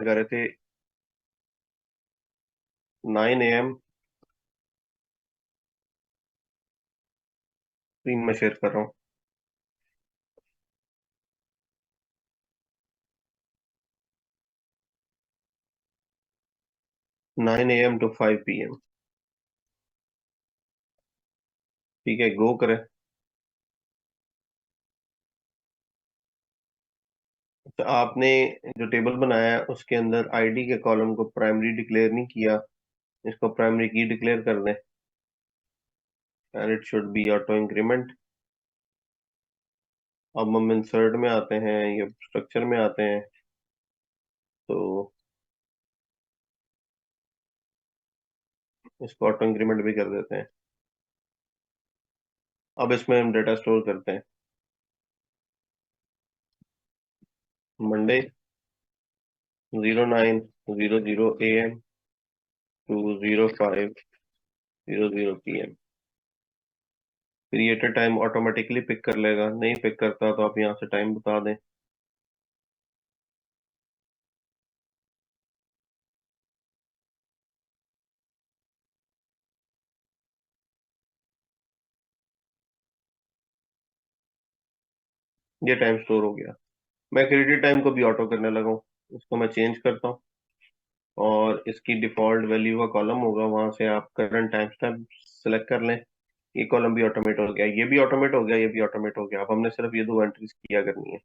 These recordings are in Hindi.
कर रहे थे 9 AM स्क्रीन में शेयर कर रहा हूँ। 9 AM to 5 PM। ठीक है, गो करें। तो आपने जो टेबल बनाया है उसके अंदर आईडी के कॉलम को प्राइमरी डिक्लेयर नहीं किया, इसको प्राइमरी की डिक्लेयर कर दें and it should be auto increment. अब हम इंसर्ट में आते हैं या स्ट्रक्चर में आते हैं, तो इसको ऑटो इंक्रीमेंट भी कर देते हैं। अब इसमें हम डेटा स्टोर करते हैं। Monday 09:00 AM to 05:00 PM। Creator time automatically pick कर लेगा, नहीं पिक करता तो आप यहाँ से टाइम बता दें। ये टाइम स्टोर हो गया। मैं क्रिएटेड टाइम को भी ऑटो करने लगा हूँ, इसको मैं चेंज करता हूँ और इसकी डिफॉल्ट वैल्यू का कॉलम होगा, वहां से आप करंट टाइम स्टैम्प सेलेक्ट कर लें। ये कॉलम भी ऑटोमेट हो गया, ये भी ऑटोमेट हो गया, ये भी ऑटोमेट हो गया। अब हमने सिर्फ ये दो एंट्रीज किया करनी है।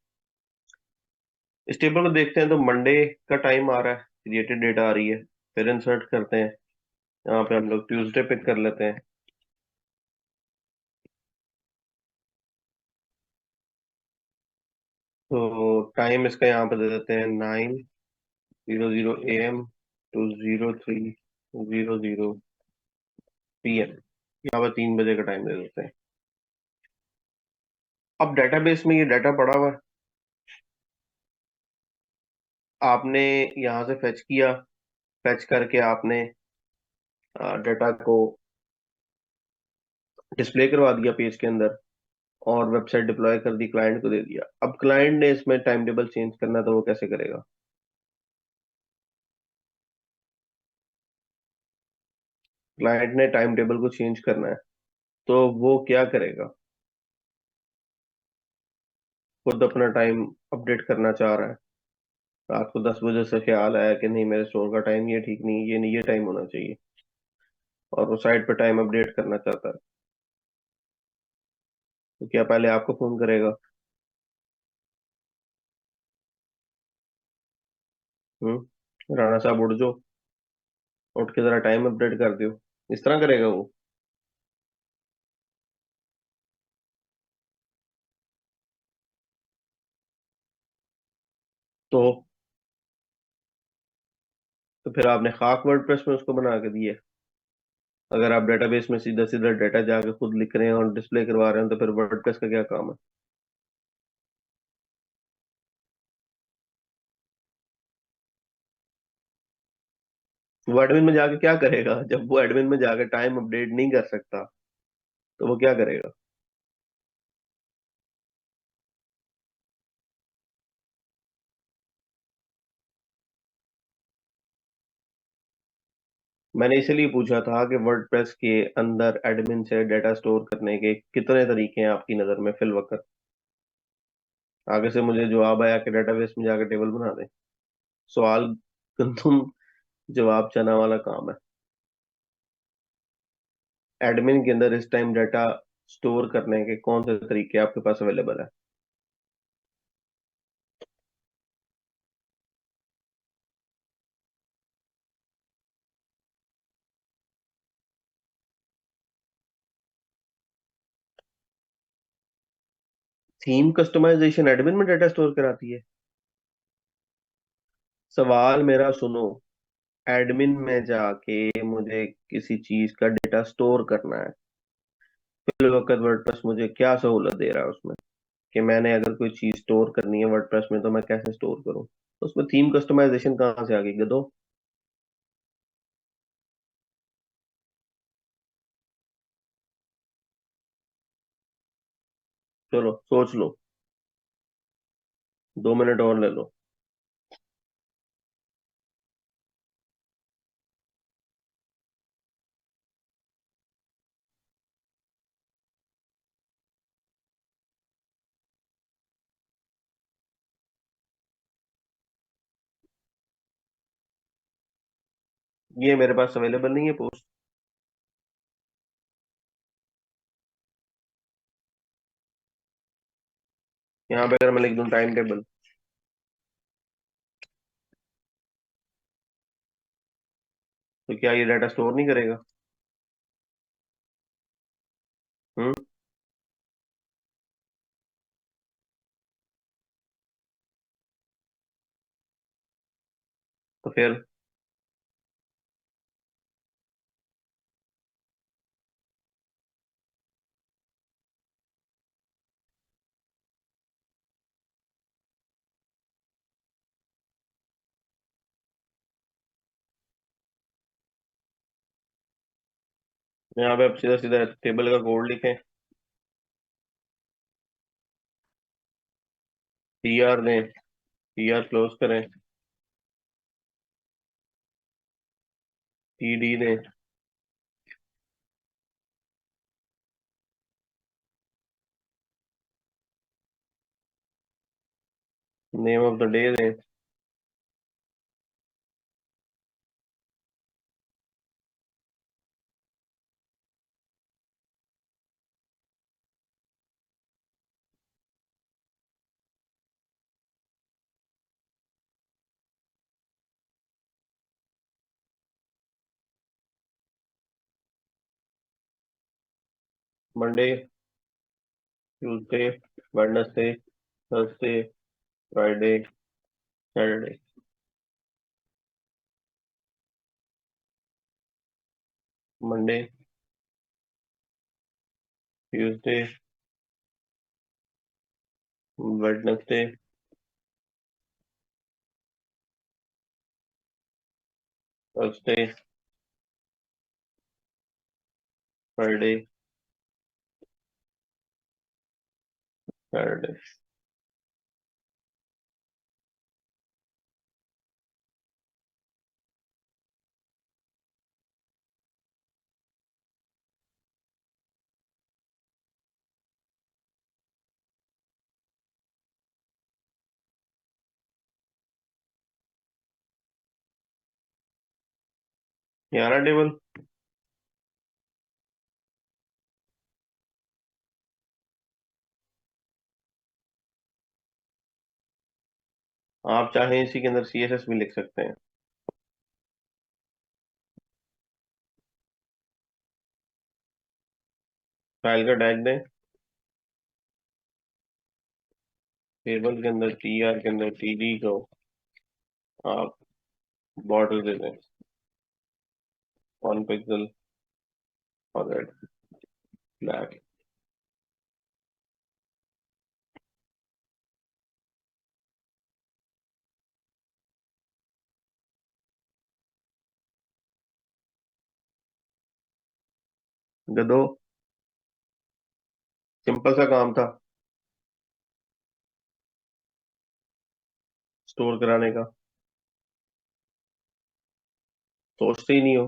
इस टेबल को देखते हैं तो मंडे का टाइम आ रहा है, क्रिएटेड डेटा आ रही है। फिर इंसर्ट करते हैं, यहाँ पे हम लोग ट्यूसडे पिक कर लेते हैं। तो टाइम इसका यहाँ पे दे देते हैं 9:00 AM टू 03:00 PM। यहाँ पे 3 बजे का टाइम दे देते हैं। अब डेटाबेस में ये डाटा पड़ा हुआ है, आपने यहाँ से फेच किया। फेच करके आपने डाटा को डिस्प्ले करवा दिया पेज के अंदर और वेबसाइट डिप्लॉय कर दी, क्लाइंट को दे दिया। अब क्लाइंट ने इसमें टाइम टेबल चेंज करना है, तो वो कैसे करेगा? क्लाइंट ने टाइम टेबल को चेंज करना है, तो वो क्या करेगा? खुद अपना टाइम अपडेट करना चाह रहा है। रात को 10 बजे से ख्याल आया कि नहीं, मेरे स्टोर का टाइम ये ठीक नहीं, ये नहीं, ये टाइम होना चाहिए, और वो साइट पे टाइम अपडेट करना चाहता है। तो क्या पहले आपको फोन करेगा? राणा साहब उठ जाओ, उठ के जरा टाइम अपडेट कर दो, इस तरह करेगा वो? तो तो फिर आपने खाक वर्डप्रेस में उसको बना के दिया। अगर आप डेटाबेस में सीधा सीधा डाटा जाके खुद लिख रहे हैं और डिस्प्ले करवा रहे हैं, तो फिर वर्डप्रेस का क्या काम है? वो एडमिन में जाके क्या करेगा? जब वो एडमिन में जाके टाइम अपडेट नहीं कर सकता, तो वो क्या करेगा? मैंने इसीलिए पूछा था कि वर्डप्रेस के अंदर एडमिन से डाटा स्टोर करने के कितने तरीके हैं आपकी नज़र में फिल वक्त। आगे से मुझे जवाब आया कि डेटाबेस में जाकर टेबल बना दे। सवाल तुम, जवाब चना वाला काम है। एडमिन के अंदर इस टाइम डाटा स्टोर करने के कौन से तरीके आपके पास अवेलेबल है? थीम कस्टमाइजेशन एडमिन में डाटा स्टोर कराती है? सवाल मेरा सुनो। एडमिन में जाके मुझे किसी चीज का डेटा स्टोर करना है, फिर वक्त वर्डप्रेस मुझे क्या सहूलत दे रहा है उसमें? कि मैंने अगर कोई चीज स्टोर करनी है वर्डप्रेस में, तो मैं कैसे स्टोर करूं? उसमें थीम कस्टमाइजेशन कहाँ से आ गई गधो? चलो सोच लो, 2 मिनट और ले लो। ये मेरे पास अवेलेबल नहीं है पोस्ट। यहाँ पे अगर मैं लिख दूँ टाइम टेबल, तो क्या ये डाटा स्टोर नहीं करेगा? हम्म। तो फिर यहाँ पे आप सीधा सीधा टेबल का कोड लिखें, टी आर दें, टी आर क्लोज करें, टी डी दें, नेम ऑफ द डे दें। Monday, Tuesday, Wednesday, Thursday, Friday, Saturday. Monday, Tuesday, Wednesday, Thursday, Friday, Saturday. ग्यारह टेबल। आप चाहें इसी के अंदर सी एस एस भी लिख सकते हैं। फाइल का टैग दें, टेबल के अंदर टी आर के अंदर टी डी को आप बॉर्डर दे दें, 1 पिक्सल और रेड, ब्लैक। गधो, सिंपल सा काम था स्टोर कराने का, सोचते ही नहीं हो।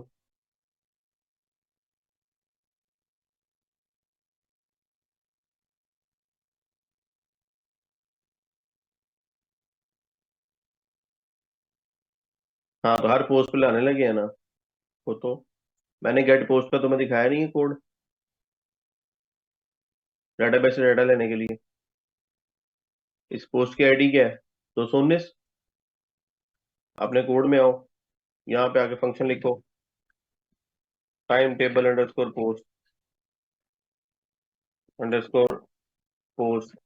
हाँ, तो हर पोस्ट पे लाने लगे हैं ना वो तो। मैंने गेट पोस्ट का तुम्हें दिखाया नहीं है कोड, डाटाबेस से डाटा लेने के लिए। इस पोस्ट की आईडी क्या है? 219। अपने कोड में आओ, यहाँ पे आके फंक्शन लिखो, time table underscore post underscore post.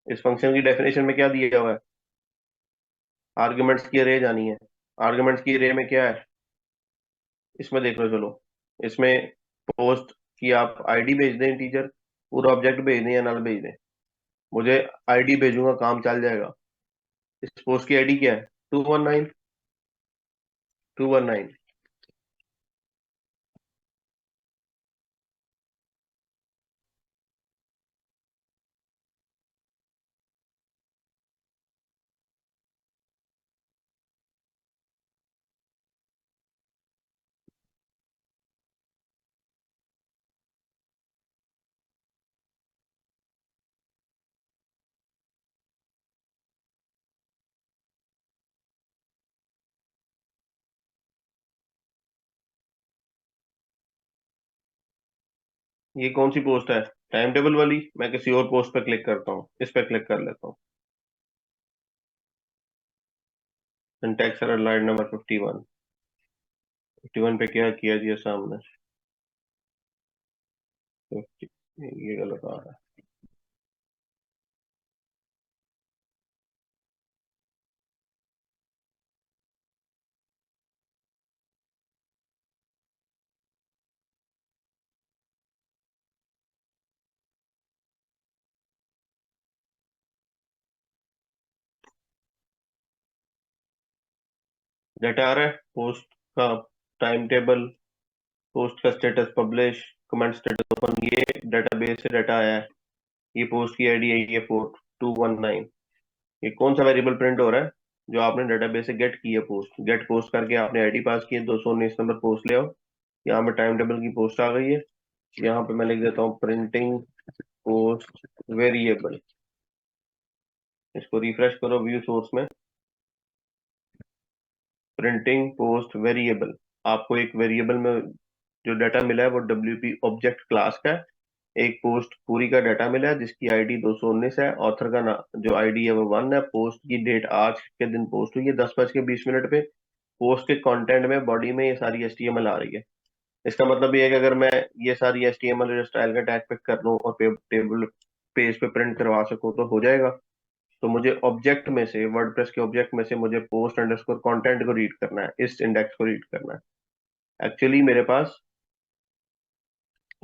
इस फंक्शन की डेफिनेशन में क्या दिया हुआ है? आर्ग्यूमेंट्स की अरे जानी है। आर्ग्यूमेंट्स की अरे में क्या है? इसमें देख लो चलो। इसमें पोस्ट की आप आईडी भेज दें, टीचर पूरा ऑब्जेक्ट भेज दें या नल भेज दें। मुझे आईडी भेजूंगा, काम चल जाएगा। इस पोस्ट की आईडी क्या है? 219। 219। ये कौन सी पोस्ट है? टाइम टेबल वाली? मैं किसी और पोस्ट पे क्लिक करता हूँ, इस पे क्लिक कर लेता हूँ। Syntax error line number 51। 51 पे क्या किया जी सामने? 50। ये गलत आ रहा है। डाटा आ रहा है पोस्ट का, टाइम टेबल, पोस्ट का status publish, comment status open, ये डेटाबेस से डाटा आया है। ये पोस्ट की आईडी है, ये 4219। ये कौन सा वेरिएबल प्रिंट हो रहा है? जो आपने डेटाबेस से गेट की है पोस्ट, गेट पोस्ट करके आपने आईडी पास की है, 219 नंबर पोस्ट ले आओ। यहाँ पे टाइम टेबल की पोस्ट आ गई है। यहाँ पे मैं लिख देता हूँ प्रिंटिंग पोस्ट वेरिएबल। इसको रिफ्रेश करो व्यू सोर्स में। Printing post variable. आपको एक वेरिएबल में जो डाटा मिला है वो WP ऑब्जेक्ट क्लास का है। एक पोस्ट पूरी का डाटा मिला है जिसकी आईडी 219 है। ऑथर का ना जो आईडी है वो 1 है। पोस्ट की डेट आज के दिन पोस्ट हुई है 10:20 पे। पोस्ट के कंटेंट में बॉडी में ये सारी HTML आ रही है। इसका मतलब ये है कि अगर मैं ये सारी HTML स्टाइल का टैग पिक कर लूँ और टेबल पेज पे प्रिंट करवा सकूँ तो हो जाएगा। तो मुझे ऑब्जेक्ट में से, वर्डप्रेस के ऑब्जेक्ट में से मुझे पोस्ट अंडरस्कोर कंटेंट को रीड करना है, इस इंडेक्स को रीड करना है। एक्चुअली मेरे पास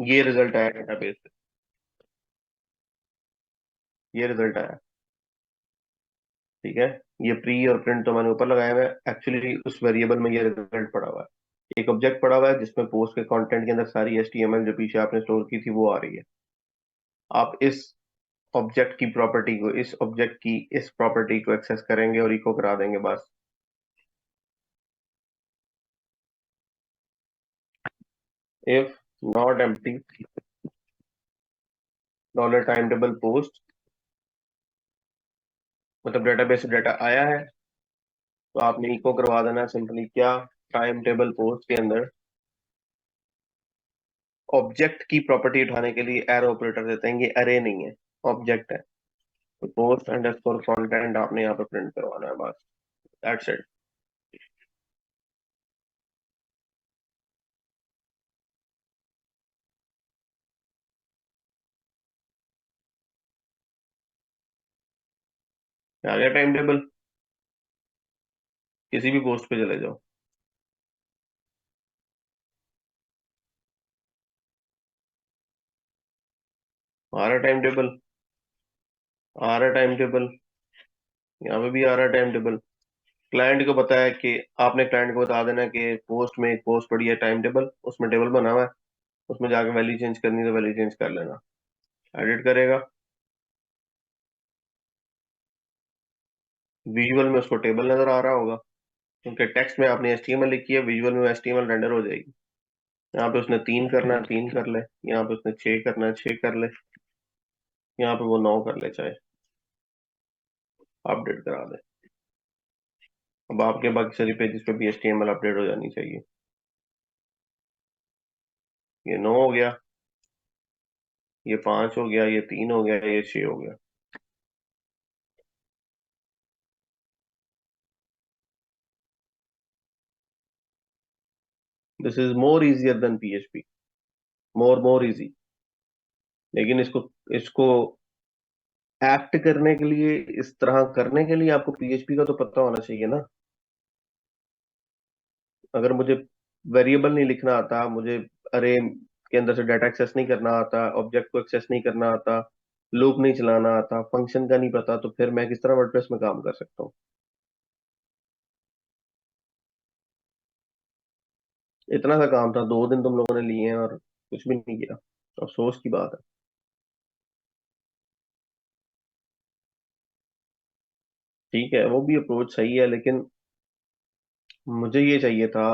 ये रिजल्ट आया डेटाबेस से। ये रिजल्ट आया। ठीक है। ये प्री और प्रिंट तो मैंने ऊपर लगाया हुआ है, एक्चुअली उस वेरिएबल में ये रिजल्ट पड़ा हुआ है। एक ऑब्जेक्ट पड़ा हुआ है जिसमें पोस्ट के कंटेंट के अंदर सारी HTML जो पीछे आपने स्टोर की थी वो आ रही है। आप इस ऑब्जेक्ट की प्रॉपर्टी को, इस ऑब्जेक्ट की इस प्रॉपर्टी को एक्सेस करेंगे और इको करा देंगे बस। If not empty dollar time table post, मतलब डेटाबेस से डाटा आया है तो आपने इको करवा देना सिंपली क्या, टाइम टेबल पोस्ट के अंदर ऑब्जेक्ट की प्रॉपर्टी उठाने के लिए एरो ऑपरेटर देते हैं। ये अरे नहीं है, ऑब्जेक्ट है। तो पोस्ट अंडरस्कोर कंटेंट आपने यहाँ पे प्रिंट करवाना है बस। That's it. आ गया टाइम टेबल। किसी भी पोस्ट पे चले जाओ, आ रहा टाइम टेबल। आ रहा टाइम टेबल। यहाँ पे भी आ रहा टाइम टेबल। क्लाइंट को पता है कि आपने क्लाइंट को बता देना कि पोस्ट में एक पोस्ट पड़ी है टाइम टेबल, उसमें टेबल बना हुआ है, उसमें जाके वैल्यू चेंज करनी है तो वैल्यू चेंज कर लेना। एडिट करेगा, विजुअल में उसको टेबल नजर आ रहा होगा क्योंकि टेक्स्ट में आपने HTML लिखी है, विजुअल में HTML रेंडर हो जाएगी। यहाँ पे उसने 3 करना है 3 कर ले, यहाँ पे उसने 6 करना है 6 कर ले, यहाँ पे वो 9 कर ले चाहे। अपडेट करा दे। अब आपके बाकी सारी पेजेस पे भी HTML अपडेट हो जानी चाहिए। ये 9 हो गया, ये 5 हो गया, ये 3 हो गया, ये 6 हो गया। This is more easier than PHP। More easy. लेकिन इसको इसको एक्ट करने के लिए, इस तरह करने के लिए आपको PHP का तो पता होना चाहिए ना। अगर मुझे वेरिएबल नहीं लिखना आता, मुझे अरे के अंदर से डाटा एक्सेस नहीं करना आता, ऑब्जेक्ट को एक्सेस नहीं करना आता, लूप नहीं चलाना आता, फंक्शन का नहीं पता, तो फिर मैं किस तरह वर्डप्रेस में काम कर सकता हूँ? इतना सा काम था, 2 दिन तुम लोगों ने लिए हैं और कुछ भी नहीं किया। अफसोस की बात है। ठीक है, वो भी अप्रोच सही है, लेकिन मुझे ये चाहिए था,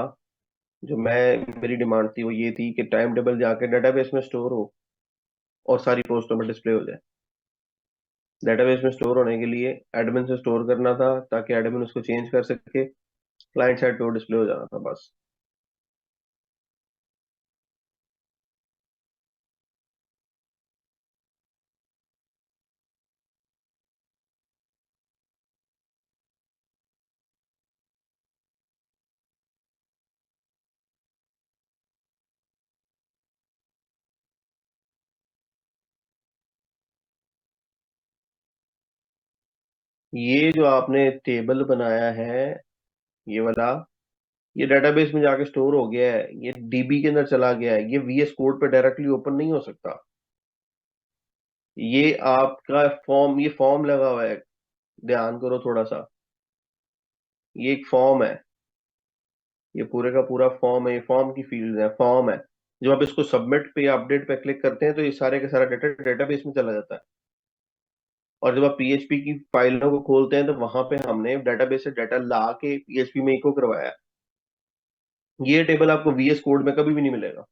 जो मैं मेरी डिमांड थी वो ये थी कि टाइम टेबल जाके डेटाबेस में स्टोर हो और सारी पोस्टों में डिस्प्ले हो जाए। डेटाबेस में स्टोर होने के लिए एडमिन से स्टोर करना था ताकि एडमिन उसको चेंज कर सके, क्लाइंट साइड पे वो डिस्प्ले हो जाना था बस। ये जो आपने टेबल बनाया है, ये वाला, ये डेटाबेस में जाके स्टोर हो गया है, ये डीबी के अंदर चला गया है, ये वीएस कोड पे डायरेक्टली ओपन नहीं हो सकता। ये आपका फॉर्म, ये फॉर्म लगा हुआ है, ध्यान करो थोड़ा सा। ये एक फॉर्म है, ये पूरे का पूरा फॉर्म है, ये फॉर्म की फील्ड है, फॉर्म है। जब आप इसको सबमिट पे या अपडेट पे क्लिक करते हैं तो ये सारे का सारा डाटा डेटाबेस में चला जाता है। और जब आप पीएचपी की फाइलों को खोलते हैं तो वहां पे हमने डेटाबेस से डाटा ला के पीएचपी में इको करवाया है। ये टेबल आपको वीएस कोड में कभी भी नहीं मिलेगा।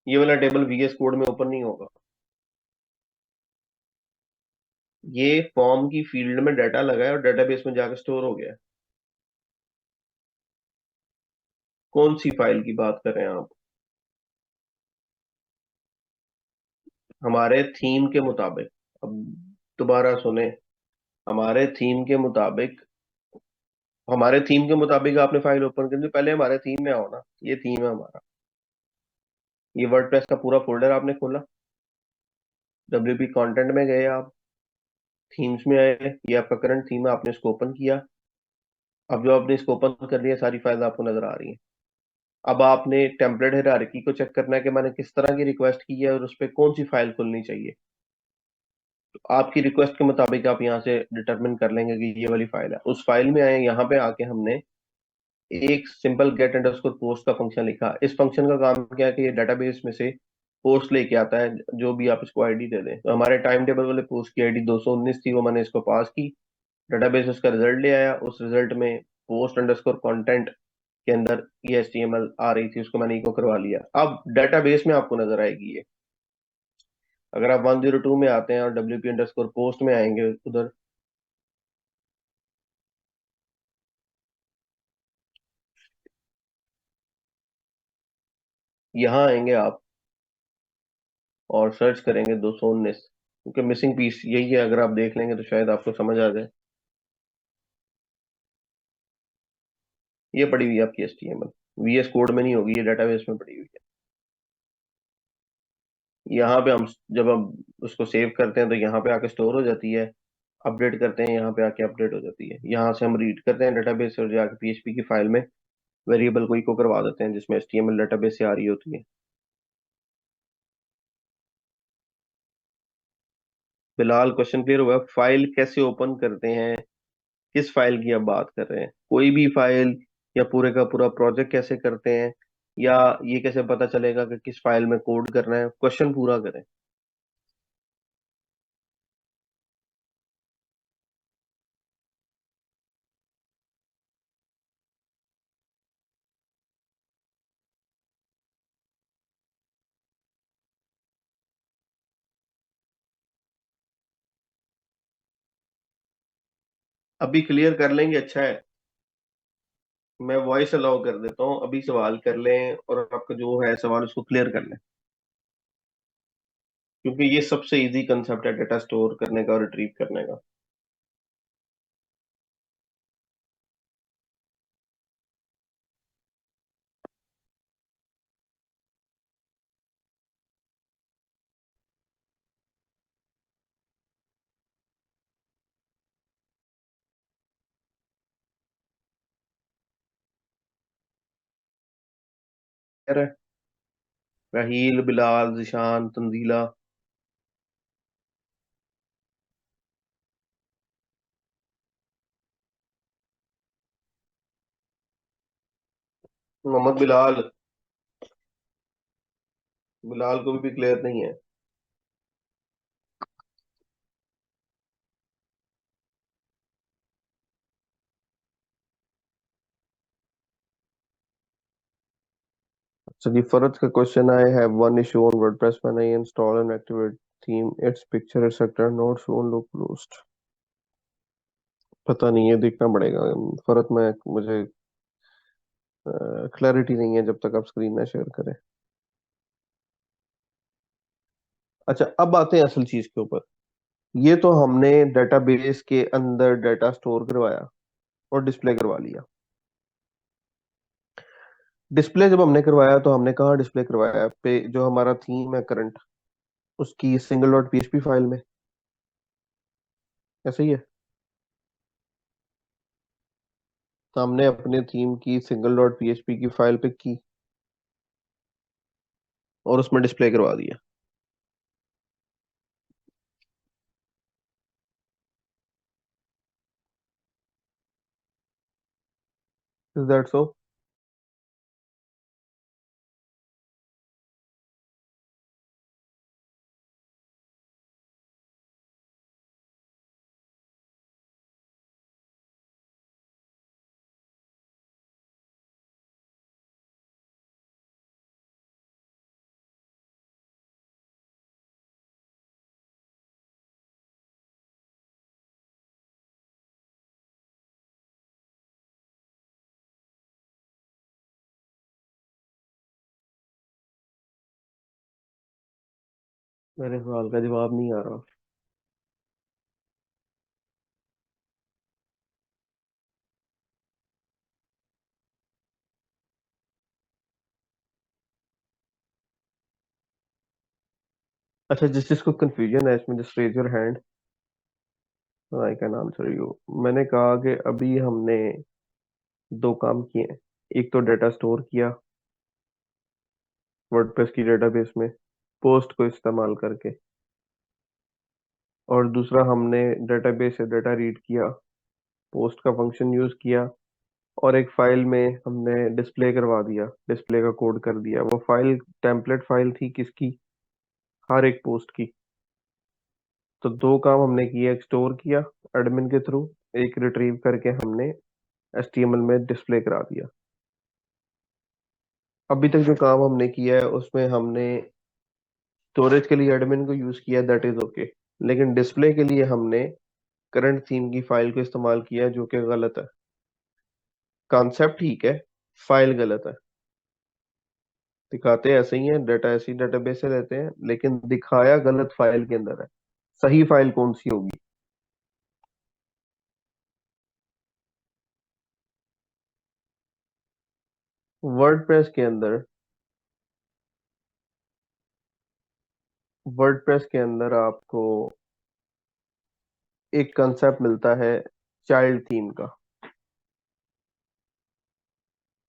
ये वाला टेबल वीएस कोड में ओपन नहीं होगा। ये फॉर्म की फील्ड में डाटा लगा है और डेटाबेस में जाकर स्टोर हो गया है। कौन सी फाइल की बात कर रहे हैं आप? हमारे थीम के मुताबिक, अब दोबारा सुने, हमारे थीम के मुताबिक, हमारे थीम के मुताबिक आपने फाइल ओपन करनी, पहले हमारे थीम में आओ ना। ये थीम है हमारा, ये वर्डप्रेस का पूरा फोल्डर आपने खोला, डब्ल्यूपी कंटेंट में गए आप, थीम्स में आए, ये आपका करंट थीम है, आपने इसको ओपन किया। अब जो आपने इसको ओपन कर लिया, सारी फाइल आपको नजर आ रही है। अब आपने टेम्पलेट हायरार्की को चेक करना है कि मैंने किस तरह की रिक्वेस्ट की है और उस पर कौन सी फाइल खुलनी चाहिए। तो आपकी रिक्वेस्ट के मुताबिक आप यहाँ से डिटरमिन कर लेंगे कि ये वाली फाइल है। उस फाइल में आए, यहाँ पे आके हमने एक सिंपल गेट अंडरस्कोर पोस्ट का फंक्शन लिखा। इस फंक्शन का काम क्या है कि ये डेटाबेस में से पोस्ट लेके आता है, जो भी आप इसको आईडी दे दें। तो हमारे टाइम टेबल वाले पोस्ट की आईडी 219 थी, वो मैंने इसको पास की, डेटाबेस उसका रिजल्ट ले आया। उस रिजल्ट में पोस्ट अंडरस्कोर कंटेंट के अंदर ये एचटीएमएल आ रही थी, उसको मैंने इको करवा लिया। अब डेटाबेस में आपको नजर आएगी ये। अगर आप 102 में आते हैं और डब्ल्यूपी अंडरस्कोर पोस्ट में आएंगे उधर, यहाँ आएंगे आप और सर्च करेंगे 219, क्योंकि मिसिंग पीस यही है। अगर आप देख लेंगे तो शायद आपको समझ आ जाए। ये पड़ी हुई है आपकी एचटीएमएल, वीएस कोड में नहीं होगी, ये डेटाबेस में पड़ी हुई है। यहाँ पे हम, जब हम उसको सेव करते हैं तो यहाँ पे आके स्टोर हो जाती है, अपडेट करते हैं यहाँ पे आके अपडेट हो जाती है। यहाँ से हम रीड करते हैं डेटाबेस और जाके पीएचपी की फाइल में वेरिएबल को इको करवा देते हैं जिसमें एचटीएमएल डेटाबेस से आ रही होती है। फिलहाल क्वेश्चन क्लियर हुआ? फाइल कैसे ओपन करते हैं, किस फाइल की आप बात कर रहे हैं? कोई भी फाइल, या पूरे का पूरा प्रोजेक्ट कैसे करते हैं, या ये कैसे पता चलेगा कि किस फाइल में कोड करना है? क्वेश्चन पूरा करें। अभी क्लियर कर लेंगे, अच्छा है। मैं वॉइस अलाउ कर देता हूँ, अभी सवाल कर लें और आपका जो है सवाल उसको क्लियर कर लें, क्योंकि ये सबसे इजी कंसेप्ट है डेटा स्टोर करने का और रिट्रीव करने का। कह रहे हैं, राहील, बिलाल, जिशान, तंजीला। मोहम्मद बिलाल, बिलाल को भी क्लियर नहीं है। So the फरत का question, I have one issue on WordPress when I install and activate theme, its picture etc not shown localhost। पता नहीं है, देखना पड़ेगा। फरत में मुझे क्लैरिटी नहीं है जब तक आप स्क्रीन ना शेयर करें। अच्छा, अब आते हैं असल चीज के ऊपर। ये तो हमने डेटाबेस के अंदर डाटा स्टोर करवाया और डिस्प्ले करवा लिया। डिस्प्ले जब हमने करवाया तो हमने कहाँ डिस्प्ले करवाया? पे जो हमारा थीम है करंट, उसकी सिंगल डॉट पीएचपी फाइल में। ऐसे ही है। हमने अपने थीम की सिंगल डॉट पीएचपी की फाइल पिक की और उसमें डिस्प्ले करवा दिया। Is that so? मेरे सवाल का जवाब नहीं आ रहा। अच्छा, जिस जिसको कंफ्यूजन है इसमें, just raise your hand, I can answer you. मैंने कहा कि अभी हमने दो काम किए हैं। एक तो डेटा स्टोर किया वर्डप्रेस की डेटाबेस में पोस्ट को इस्तेमाल करके, और दूसरा हमने डेटाबेस से डेटा रीड किया, पोस्ट का फंक्शन यूज किया, और एक फाइल में हमने डिस्प्ले करवा दिया, डिस्प्ले का कोड कर दिया। वो फाइल टेम्पलेट फाइल थी किसकी? हर एक पोस्ट की। तो दो काम हमने किए, एक स्टोर किया एडमिन के थ्रू, एक रिट्रीव करके हमने एचटीएमएल में डिस्प्ले करा दिया। अभी तक जो काम हमने किया है उसमें हमने स्टोरेज के लिए एडमिन को यूज किया, दैट इज ओके। लेकिन डिस्प्ले के लिए हमने करंट थीम की फाइल को इस्तेमाल किया, जो कि गलत है। कॉन्सेप्ट ठीक है, फाइल गलत है। दिखाते ऐसे ही है, डाटा ऐसी डेटाबेस से लेते हैं, लेकिन दिखाया गलत फाइल के अंदर है। सही फाइल कौन सी होगी? वर्डप्रेस के अंदर, वर्डप्रेस के अंदर आपको एक कंसेप्ट मिलता है चाइल्ड थीम का।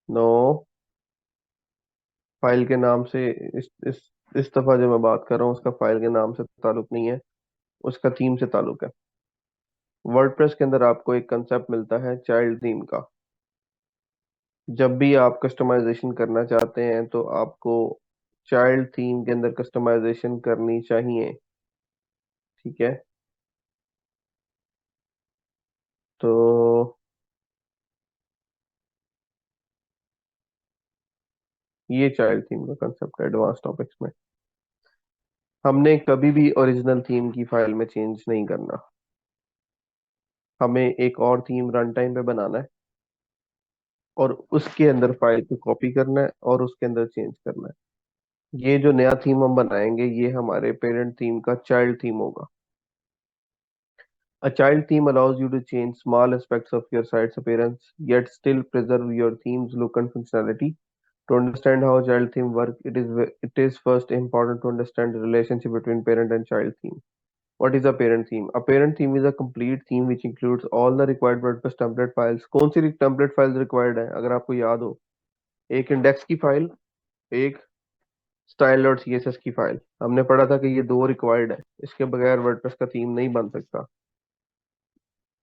नो, फाइल के नाम से, इस दफा जो मैं बात कर रहा हूँ उसका फाइल के नाम से ताल्लुक नहीं है, उसका थीम से ताल्लुक है। वर्डप्रेस के अंदर आपको एक कंसेप्ट मिलता है चाइल्ड थीम का। जब भी आप कस्टमाइजेशन करना चाहते हैं तो आपको चाइल्ड थीम के अंदर कस्टमाइजेशन करनी चाहिए। ठीक है? तो ये चाइल्ड थीम का कंसेप्ट है एडवांस टॉपिक्स में। हमने कभी भी ओरिजिनल थीम की फाइल में चेंज नहीं करना। हमें एक और थीम रन टाइम पे बनाना है और उसके अंदर फाइल को कॉपी करना है और उसके अंदर चेंज करना है। ये जो नया थीम हम बनाएंगे ये हमारे पेरेंट थीम का चाइल्ड थीम होगा। A child theme allows you to change small aspects of your site's appearance, yet still preserve your theme's look and functionality. To understand how child theme work, it is first important to understand the relationship between parent and child theme. What is a parent theme? A parent theme is a complete theme which includes all the required WordPress template files. कौन सी template files required है अगर आपको याद हो? एक index की फाइल, एक style.css की फाइल। हमने पढ़ा था कि ये दो रिक्वायर्ड है, इसके बगैर वर्डप्रेस का थीम नहीं बन सकता।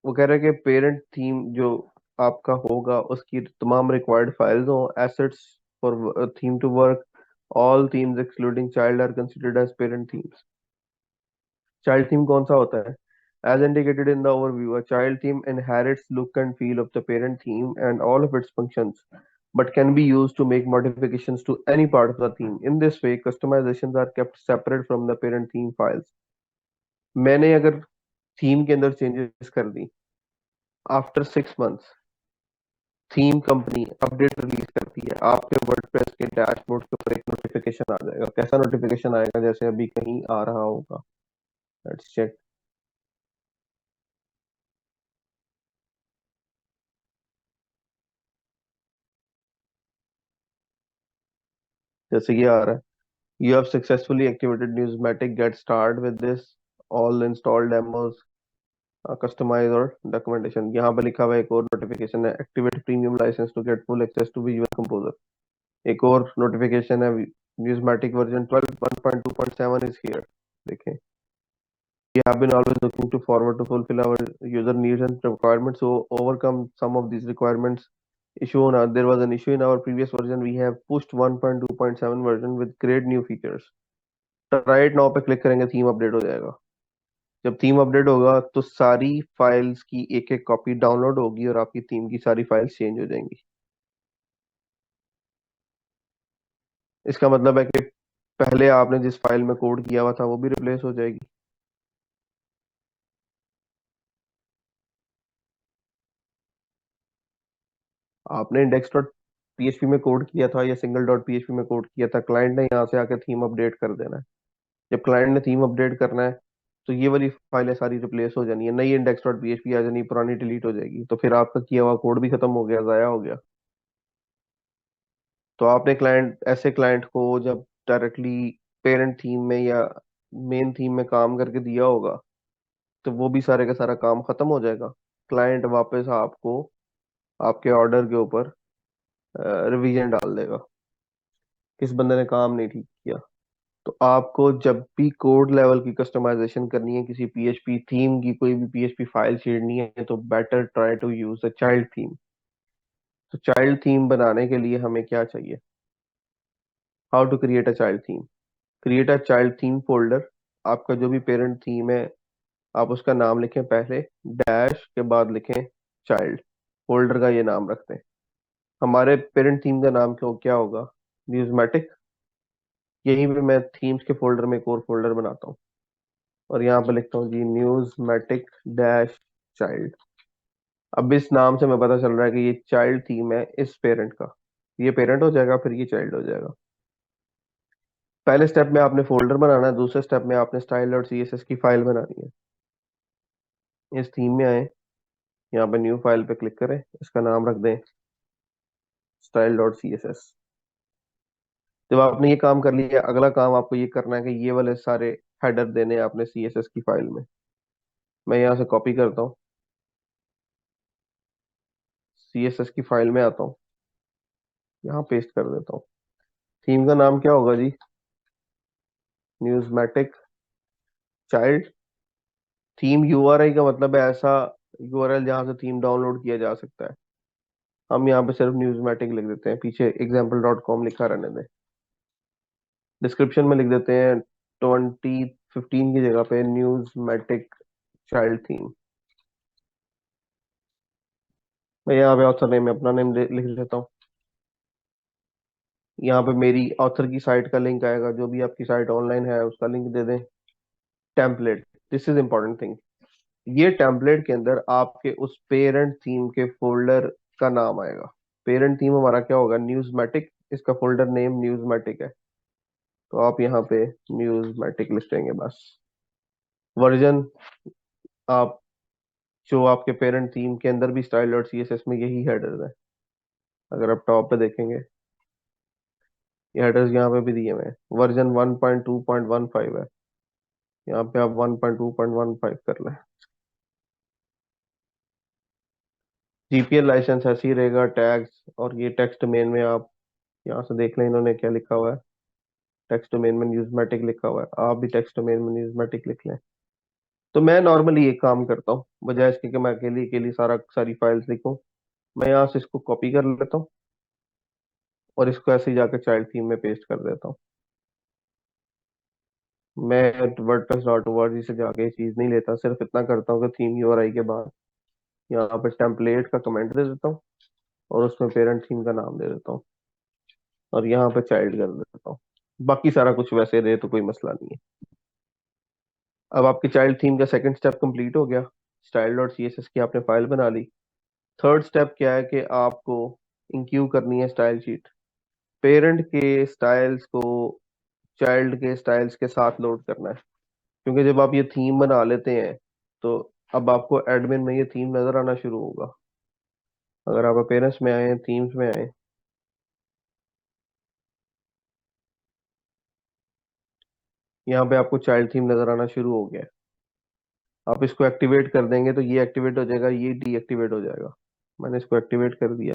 वो कह रहे हैं कि पेरेंट थीम जो आपका होगा उसकी तमाम रिक्वायर्ड फाइल्स हो, assets for theme to work. All themes excluding child are considered as parent themes. Child theme कौन सा होता है? As indicated in the overview, a child theme inherits look and feel of the parent theme and all of its functions, but can be used to make modifications to any part of the theme. In this way, customizations are kept separate from the parent theme files. मैंने अगर थीम के अंदर चेंजेस कर दी, after 6 months theme company update release करती है, आपके वर्डप्रेस के डैशबोर्ड के ऊपर एक नोटिफिकेशन आ जाएगा। कैसा नोटिफिकेशन आएगा? जैसे अभी कहीं आ रहा होगा। Let's check. जैसे ये आ रहा है, you have successfully activated Newsmatic, get start with this, all install demos. Customize और डॉक्यूमेंटेशन, यहाँ पे लिखा हुआ है एक और नोटिफिकेशन है, activate premium license to get full access to visual composer. एक और नोटिफिकेशन है, न्यूज़मेटिक वर्जन 12 1.2.7 इज हियर। देखें, we have been always looking to forward to fulfill our user needs and requirements, so overcome some of these requirements issue on there was an issue in our previous version. We have pushed 1.2.7 version with great new features. Right now पे क्लिक करेंगे, थीम अपडेट हो जाएगा। जब थीम अपडेट होगा तो सारी फाइल्स की एक एक कॉपी डाउनलोड होगी और आपकी थीम की सारी फाइल्स चेंज हो जाएंगी। इसका मतलब है कि पहले आपने जिस फाइल में कोड किया हुआ था वो भी रिप्लेस हो जाएगी। आपने इंडेक्स डॉट पीएचपी में कोड किया था या सिंगल डॉट पीएचपी में कोड किया था, क्लाइंट ने यहाँ से आके थीम अपडेट कर देना है। जब क्लाइंट ने थीम अपडेट करना है तो ये वाली फाइलें सारी रिप्लेस हो जानी है, नई इंडेक्स डॉट पीएचपी आ जानी, पुरानी डिलीट हो जाएगी, तो फिर आपका किया हुआ कोड भी खत्म हो गया, जाया हो गया। तो आपने क्लाइंट को जब डायरेक्टली पेरेंट थीम में या मेन थीम में काम करके दिया होगा तो वो भी सारे का सारा काम खत्म हो जाएगा। क्लाइंट वापस आपको आपके ऑर्डर के ऊपर रिवीजन डाल देगा, किस बंदे ने काम नहीं ठीक किया। तो आपको जब भी कोड लेवल की कस्टमाइजेशन करनी है, किसी पीएचपी थीम की कोई भी पीएचपी फाइल छेड़नी है, तो better try to use the child theme. तो चाइल्ड थीम बनाने के लिए हमें क्या चाहिए? How to create a child theme. Create a child theme folder. आपका जो भी पेरेंट थीम है, आप उसका नाम लिखें पहले, डैश के बाद लिखें चाइल्ड। फोल्डर का ये नाम रखते हैं। हमारे पेरेंट थीम का नाम क्या होगा? न्यूज़मेटिक। यहीं पे मैं थीम्स के फोल्डर में एक और फोल्डर बनाता हूँ और यहाँ पे लिखता हूँ जी न्यूज़मेटिक डैश चाइल्ड। अब इस नाम से मैं पता चल रहा है कि ये चाइल्ड थीम है इस पेरेंट का। ये पेरेंट हो जाएगा, फिर ये चाइल्ड हो जाएगा। पहले स्टेप में आपने फोल्डर बनाना है, दूसरे स्टेप में आपने style dot C S S की फाइल बनानी है। इस थीम में आए, यहाँ पे न्यू फाइल पे क्लिक करें, इसका नाम रख दें style dot C S S. जब आपने ये काम कर लिया, अगला काम आपको ये करना है कि ये वाले सारे हेडर देने हैं आपने सी एस एस की फाइल में। मैं यहाँ से कॉपी करता हूँ, सी एस एस की फाइल में आता हूँ, यहाँ पेस्ट कर देता हूँ। थीम का नाम क्या होगा जी? न्यूज़मेटिक चाइल्ड। थीम यूआरएल का मतलब है ऐसा यूआरएल जहाँ से थीम डाउनलोड किया जा सकता है। हम यहाँ पे सिर्फ न्यूज़मेटिक लिख देते हैं, पीछे example.com लिखा रहने दें। डिस्क्रिप्शन में लिख देते हैं 2015 की जगह पे न्यूज़मेटिक चाइल्ड थीम। मैं यहाँ पे ऑथर नेम में अपना नेम लिख देता हूँ। यहाँ पे मेरी ऑथर की साइट का लिंक आएगा, जो भी आपकी साइट ऑनलाइन है उसका लिंक दे दें। Template, this is important thing. ये टेम्पलेट के अंदर आपके उस पेरेंट थीम के फोल्डर का नाम आएगा। पेरेंट थीम हमारा क्या होगा? न्यूज़मेटिक। इसका फोल्डर नेम न्यूज़मेटिक है, तो आप यहाँ पे न्यूज़मेटिक लिख देंगे बस। वर्जन, आप जो आपके पेरेंट थीम के अंदर भी style dot C S S में यही हेडर है। अगर आप टॉप पे देखेंगे, ये हेडर्स यहाँ पे भी दिए हुए हैं। वर्जन 1.2.15 है, यहाँ पे आप 1.2.15 कर लें। जीपीएल लाइसेंस ऐसे ही रहेगा, टैग्स और ये टेक्स्ट मेन में आप यहाँ से देख लें इन्होंने क्या लिखा हुआ है। टेक्स्ट डोमेन में न्यूज़मेटिक लिखा हुआ है, आप भी टेक्स्ट डोमेन में न्यूज़मेटिक लिख लें। तो मैं नॉर्मली एक काम करता हूँ, बजाय इसके कि मैं अकेली अकेली सारी फाइल्स लिखूं, मैं यहाँ से इसको कॉपी कर लेता हूँ और इसको ऐसे ही जाकर चाइल्ड थीम में पेस्ट कर देता हूँ। मैं वर्डप्रेस डॉट ओआरजी से जाके ये चीज़ नहीं लेता, सिर्फ इतना करता हूँ कि थीम यूआरआई के बाद यहाँ पे टेम्पलेट का कमेंट दे देता हूँ और उसमें पेरेंट थीम का नाम दे देता हूँ और यहाँ पे चाइल्ड कर देता हूँ। बाकी सारा कुछ वैसे रहे तो कोई मसला नहीं है। अब आपकी चाइल्ड थीम का सेकंड स्टेप कंप्लीट हो गया, style dot C S S की आपने फाइल बना ली। थर्ड स्टेप क्या है कि आपको इंक्लूड करनी है स्टाइल शीट। पेरेंट के स्टाइल्स को चाइल्ड के स्टाइल्स के साथ लोड करना है, क्योंकि जब आप ये थीम बना लेते हैं तो अब आपको एडमिन में ये थीम नजर आना शुरू होगा। अगर आप अपेयरेंस में आए, थीम्स में आए, यहाँ पे आपको चाइल्ड थीम नजर आना शुरू हो गया है। आप इसको एक्टिवेट कर देंगे तो ये एक्टिवेट हो जाएगा, ये डीएक्टिवेट हो जाएगा। मैंने इसको एक्टिवेट कर दिया,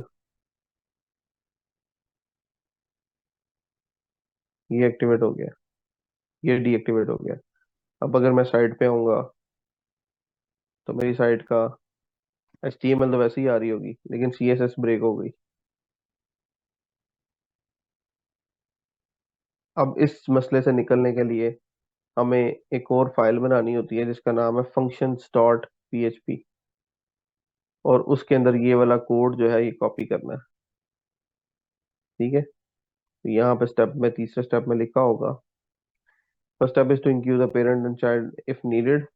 ये एक्टिवेट हो गया, ये डीएक्टिवेट हो गया। अब अगर मैं साइट पे आऊंगा तो मेरी साइट का HTML तो वैसे ही आ रही होगी, लेकिन CSS ब्रेक हो गई। अब इस मसले से निकलने के लिए हमें एक और फाइल बनानी होती है जिसका नाम है functions.php, और उसके अंदर ये वाला कोड जो है ये कॉपी करना है। ठीक है, तो यहाँ पे स्टेप में, तीसरे स्टेप में लिखा होगा, first step is to include the parent and child if needed.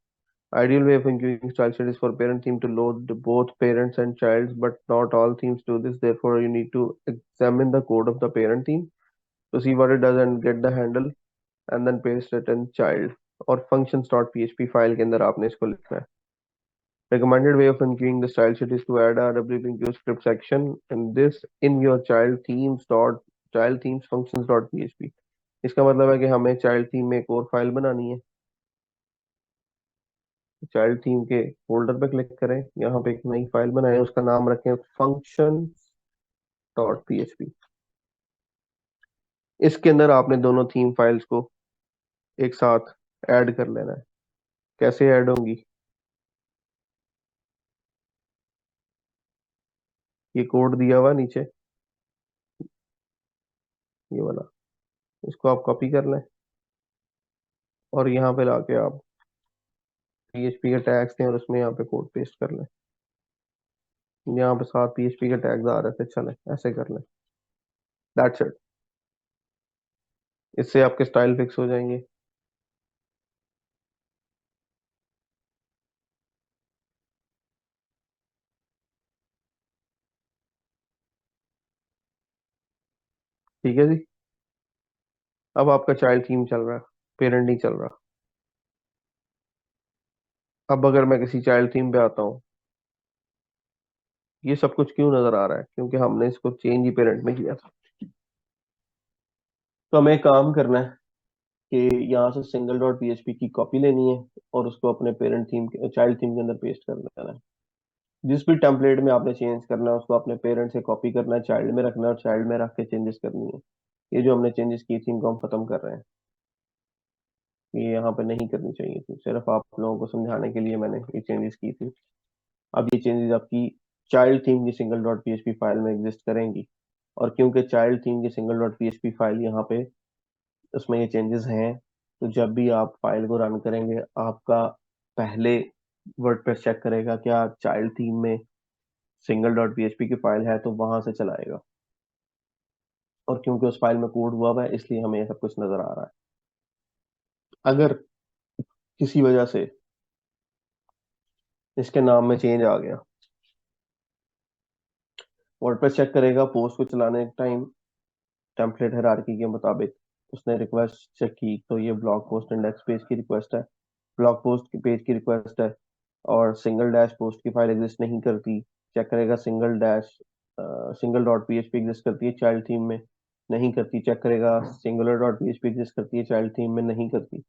Ideal way of including style sheet is for parent theme to load both parents and childs, but not all themes do this. Therefore, you need to examine the code of the parent theme to see what it does and get the handle, and then paste it in child और functions.php फाइल के अंदर आपने इसको लिखना है। Recommended way of including the style sheet is to add a wblink script section and this in your child themes functions.php। इसका मतलब है कि हमें चाइल्ड थीम में एक और फाइल बनानी है। चाइल्ड थीम के फोल्डर पे क्लिक करें, यहाँ पे एक नई फाइल बनाएं, उसका नाम रखें functions.php। इसके अंदर आपने दोनों थीम फाइल्स को एक साथ ऐड कर लेना है। कैसे ऐड होंगी? ये कोड दिया हुआ है नीचे, ये वाला, इसको आप कॉपी कर लें और यहाँ पे लाके आप PHP के टैग्स थे और उसमें यहाँ पे कोड पेस्ट कर लें। यहाँ पे साथ PHP के टैग्स आ रहे थे, चलें ऐसे कर लें। That's it. इससे आपके स्टाइल फिक्स हो जाएंगे। ठीक है जी। अब आपका चाइल्ड थीम चल रहा है, पेरेंट नहीं चल रहा। अब अगर मैं किसी चाइल्ड थीम पे आता हूँ, ये सब कुछ क्यों नजर आ रहा है? क्योंकि हमने इसको चेंज ही पेरेंट में किया था। तो हमें एक काम करना है कि यहाँ से सिंगल डॉट पीएचपी की कॉपी लेनी है और उसको अपने पेरेंट थीम के, चाइल्ड थीम के अंदर पेस्ट कर देना है। जिस भी टेम्पलेट में आपने चेंज करना है उसको अपने पेरेंट से कॉपी करना है, चाइल्ड में रखना है और चाइल्ड में रख के चेंजेस करनी है। ये जो हमने चेंजेस की थी इनको हम खत्म कर रहे हैं, ये यहाँ पे नहीं करनी चाहिए थी। सिर्फ आप लोगों को समझाने के लिए मैंने ये चेंजेस की थी। अब ये चेंजेस आपकी चाइल्ड थीम की सिंगल डॉट पीएचपी फाइल में एग्जिस्ट करेंगी, और क्योंकि चाइल्ड थीम की सिंगल डॉट पीएचपी फाइल यहाँ पे उसमें ये चेंजेस हैं, तो जब भी आप फाइल को रन करेंगे आपका पहले वर्डप्रेस चेक करेगा क्या चाइल्ड थीम में सिंगल डॉट पीएचपी की फाइल है, तो वहां से चलाएगा। और क्योंकि उस फाइल में कोड हुआ हुआ है इसलिए हमें ये सब कुछ नजर आ रहा है। अगर किसी वजह से इसके नाम में चेंज आ गया, वर्डप्रेस चेक करेगा पोस्ट को चलाने टाइम टेम्पलेट हायरार्की के मुताबिक उसने रिक्वेस्ट चेक की तो ये ब्लॉग पोस्ट इंडेक्स पेज की रिक्वेस्ट है, ब्लॉग पोस्ट की पेज की रिक्वेस्ट है, और सिंगल डैश पोस्ट की फाइल एग्जिस्ट नहीं करती। चेक करेगा single dash single dot PHP exist करती है चाइल्ड थीम में, नहीं करती। चेक करेगा सिंगुलर डॉट पीएचपी एग्जिस्ट करती है चाइल्ड थीम में, नहीं करती।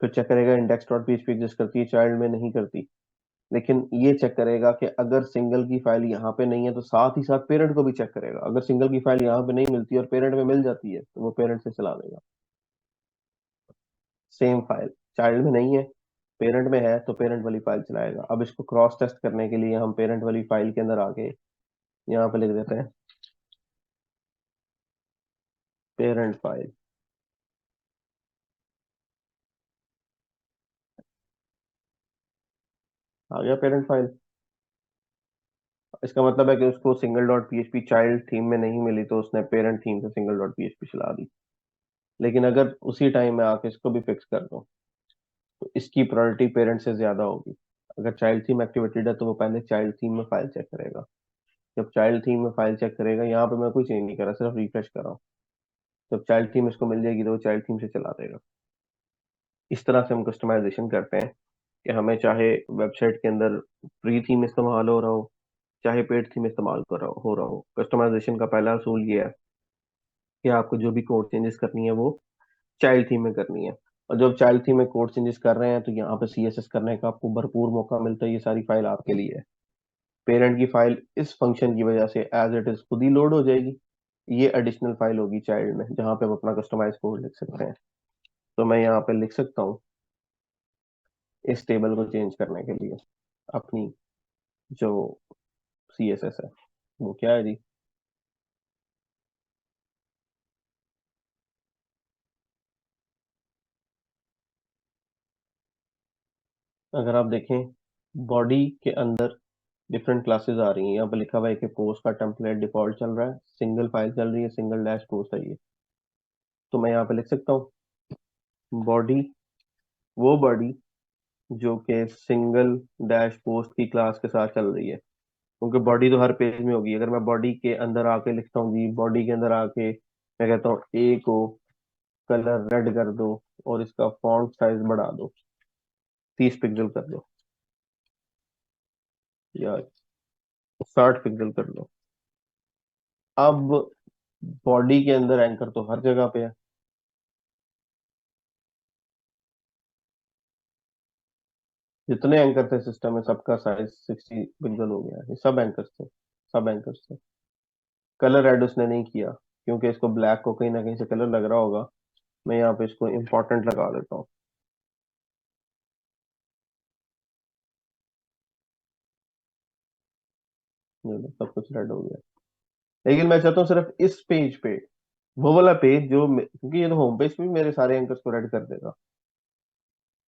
फिर चेक करेगा इंडेक्स डॉट पीएचपी एग्जिस्ट करती है चाइल्ड में, नहीं करती। लेकिन ये चेक करेगा कि अगर सिंगल की फाइल यहाँ पे नहीं है तो साथ ही साथ पेरेंट को भी चेक करेगा। अगर सिंगल की फाइल यहाँ पे नहीं मिलती और पेरेंट में मिल जाती है तो वो पेरेंट से चला देगा सेम फाइल। चाइल्ड में नहीं है, पेरेंट में है, तो पेरेंट वाली फाइल चलाएगा। अब इसको क्रॉस टेस्ट करने के लिए हम पेरेंट वाली फाइल के अंदर आके यहाँ पे लिख देते हैं पेरेंट फाइल। आ गया पेरेंट फाइल। इसका मतलब है कि उसको single dot PHP child theme में नहीं मिली तो उसने पेरेंट थीम से सिंगल डॉट पीएचपी चला दी। लेकिन अगर उसी टाइम में आके इसको भी फिक्स कर दो तो इसकी प्रायोरिटी पेरेंट से ज्यादा होगी। अगर चाइल्ड थीम एक्टिवेटेड है तो वो पहले चाइल्ड थीम में फाइल चेक करेगा। जब चाइल्ड थीम में फाइल चेक करेगा, यहाँ पे मैं कोई चेंज नहीं कर रहा, सिर्फ रिफ्रेश कर रहा हूँ, जब चाइल्ड थीम इसको मिल जाएगी तो वो चाइल्ड थीम से चला देगा। इस तरह से हम कस्टमाइजेशन करते हैं कि हमें चाहे वेबसाइट के अंदर फ्री थीम इस्तेमाल हो रहा हो, चाहे पेड थीम इस्तेमाल हो रहा हो, कस्टमाइजेशन का पहला असूल ये है कि आपको जो भी कोड चेंजेस करनी है वो चाइल्ड थीम में करनी है। और जब चाइल्ड थी में कोड चेंजेस कर रहे हैं तो यहाँ पे सीएसएस करने का आपको भरपूर मौका मिलता है। ये सारी फाइल आपके लिए है। पेरेंट की फाइल इस फंक्शन की वजह से एज इट इज खुद ही लोड हो जाएगी। ये एडिशनल फाइल होगी चाइल्ड में, जहाँ पे हम अपना कस्टमाइज कोड लिख सकते हैं। तो मैं यहाँ पे लिख सकता हूँ इस टेबल को चेंज करने के लिए अपनी जो सीएसएस है वो क्या है जी। अगर आप देखें बॉडी के अंदर डिफरेंट क्लासेस आ रही हैं। यहाँ पे लिखा हुआ है कि पोस्ट का टेम्पलेट डिफॉल्ट चल रहा है, सिंगल फाइल चल रही है, सिंगल डैश पोस्ट है ये। तो मैं यहाँ पे लिख सकता हूँ बॉडी, वो बॉडी जो कि सिंगल डैश पोस्ट की क्लास के साथ चल रही है, क्योंकि बॉडी तो हर पेज में होगी। अगर मैं बॉडी के अंदर आके लिखता हूँ जी, बॉडी के अंदर आके मैं कहता हूँ ए को कलर रेड कर दो और इसका फॉन्ट साइज बढ़ा दो, 30 पिक्सल कर दो या 60 पिक्सल कर दो। अब बॉडी के अंदर एंकर तो हर जगह पे है। जितने एंकर थे सिस्टम में सबका साइज 60 पिक्सल हो गया है। ये सब एंकर थे, सब एंकर थे। कलर रेड उसने नहीं किया क्योंकि इसको ब्लैक को कहीं ना कहीं से कलर लग रहा होगा। मैं यहाँ पे इसको इम्पोर्टेंट लगा देता हूँ। ये लो, सब कुछ रेड हो गया। लेकिन मैं चाहता हूँ सिर्फ इस पेज पे, वो वाला पेज क्योंकि ये तो होम पेज पे भी मेरे सारे एंकर्स को रेड कर देगा।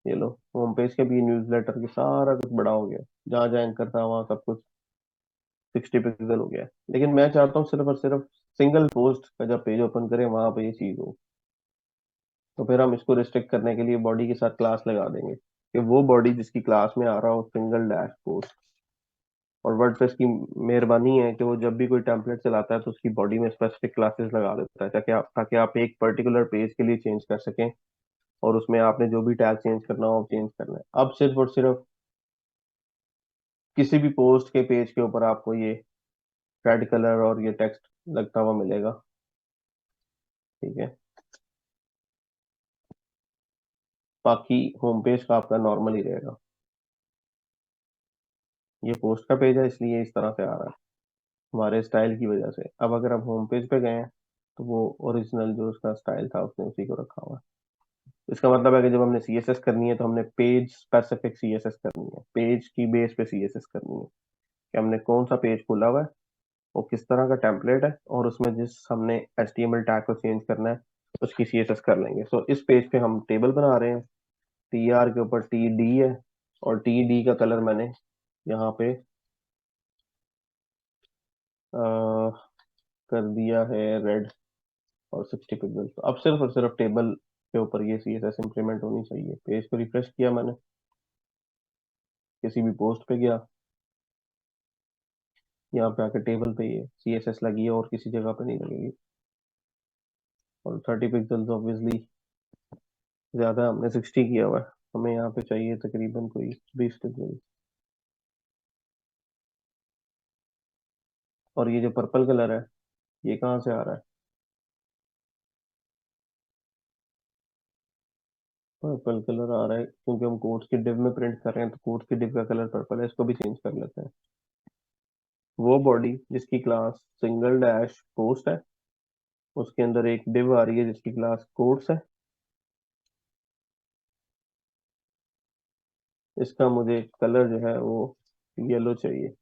ये लो, होम पेज के भी न्यूज़लेटर के सारा कुछ बड़ा हो गया। जहाँ जहाँ एंकर था वहाँ सब कुछ 60 पिक्सल हो गया। लेकिन मैं चाहता हूँ सिर्फ और सिर्फ सिंगल पोस्ट का जब पेज ओपन करें वहां पे ये चीज हो। तो फिर हम इसको रिस्ट्रिक्ट करने के लिए बॉडी के साथ क्लास लगा देंगे कि वो बॉडी जिसकी क्लास में आ रहा हो सिंगल डैश पोस्ट। और वर्डप्रेस की मेहरबानी है कि वो जब भी कोई टेम्पलेट चलाता है तो उसकी बॉडी में स्पेसिफिक क्लासेस लगा देता है, ताकि आप एक पर्टिकुलर पेज के लिए चेंज कर सकें और उसमें आपने जो भी टैग चेंज करना हो चेंज करना है। अब सिर्फ और सिर्फ किसी भी पोस्ट के पेज के ऊपर आपको ये रेड कलर और ये टेक्स्ट लगता हुआ मिलेगा। ठीक है। बाकी होम पेज का आपका नॉर्मल ही रहेगा। ये पोस्ट का पेज है इसलिए इस तरह से आ रहा है हमारे स्टाइल की वजह से। अब अगर आप होम पेज पे गए हैं तो वो ओरिजिनल जो उसका स्टाइल था उसने उसी को रखा हुआ है। इसका मतलब है कि जब हमने सीएसएस करनी है तो हमने पेज स्पेसिफिक सीएसएस करनी है, पेज की बेस पे सीएसएस करनी है कि हमने कौन सा पेज खोला हुआ है, वो किस तरह का टेम्पलेट है, और उसमें जिस हमने एचटीएमएल टैग को चेंज करना है उसकी सीएसएस कर लेंगे। सो इस पेज पे हम टेबल बना रहे हैं। टीआर के ऊपर टी डी है और टी डी का कलर मैंने यहाँ पे कर दिया है रेड और 60 पिक्सल। तो अब सिर्फ और सिर्फ टेबल के ऊपर ये सीएसएस इंप्लीमेंट होनी चाहिए। पेज को रिफ्रेश किया मैंने, किसी भी पोस्ट पे गया, यहाँ पे आके टेबल पे ये सीएसएस लगी है और किसी जगह पे नहीं लगेगी। और 30 पिक्सल ऑब्वियसली ज्यादा, हमने 60 किया हुआ है। हमें यहाँ पे चाहिए तकरीबन कोई 20 पिक्सल। और ये जो पर्पल कलर है ये कहाँ से आ रहा है? पर्पल कलर आ रहा है क्योंकि हम कोट्स की डिव में प्रिंट कर रहे हैं, तो कोट्स की डिव का कलर पर्पल है, इसको भी चेंज कर लेते हैं। वो बॉडी जिसकी क्लास सिंगल डैश पोस्ट है उसके अंदर एक डिव आ रही है जिसकी क्लास कोट्स है। इसका मुझे कलर जो है वो येलो चाहिए।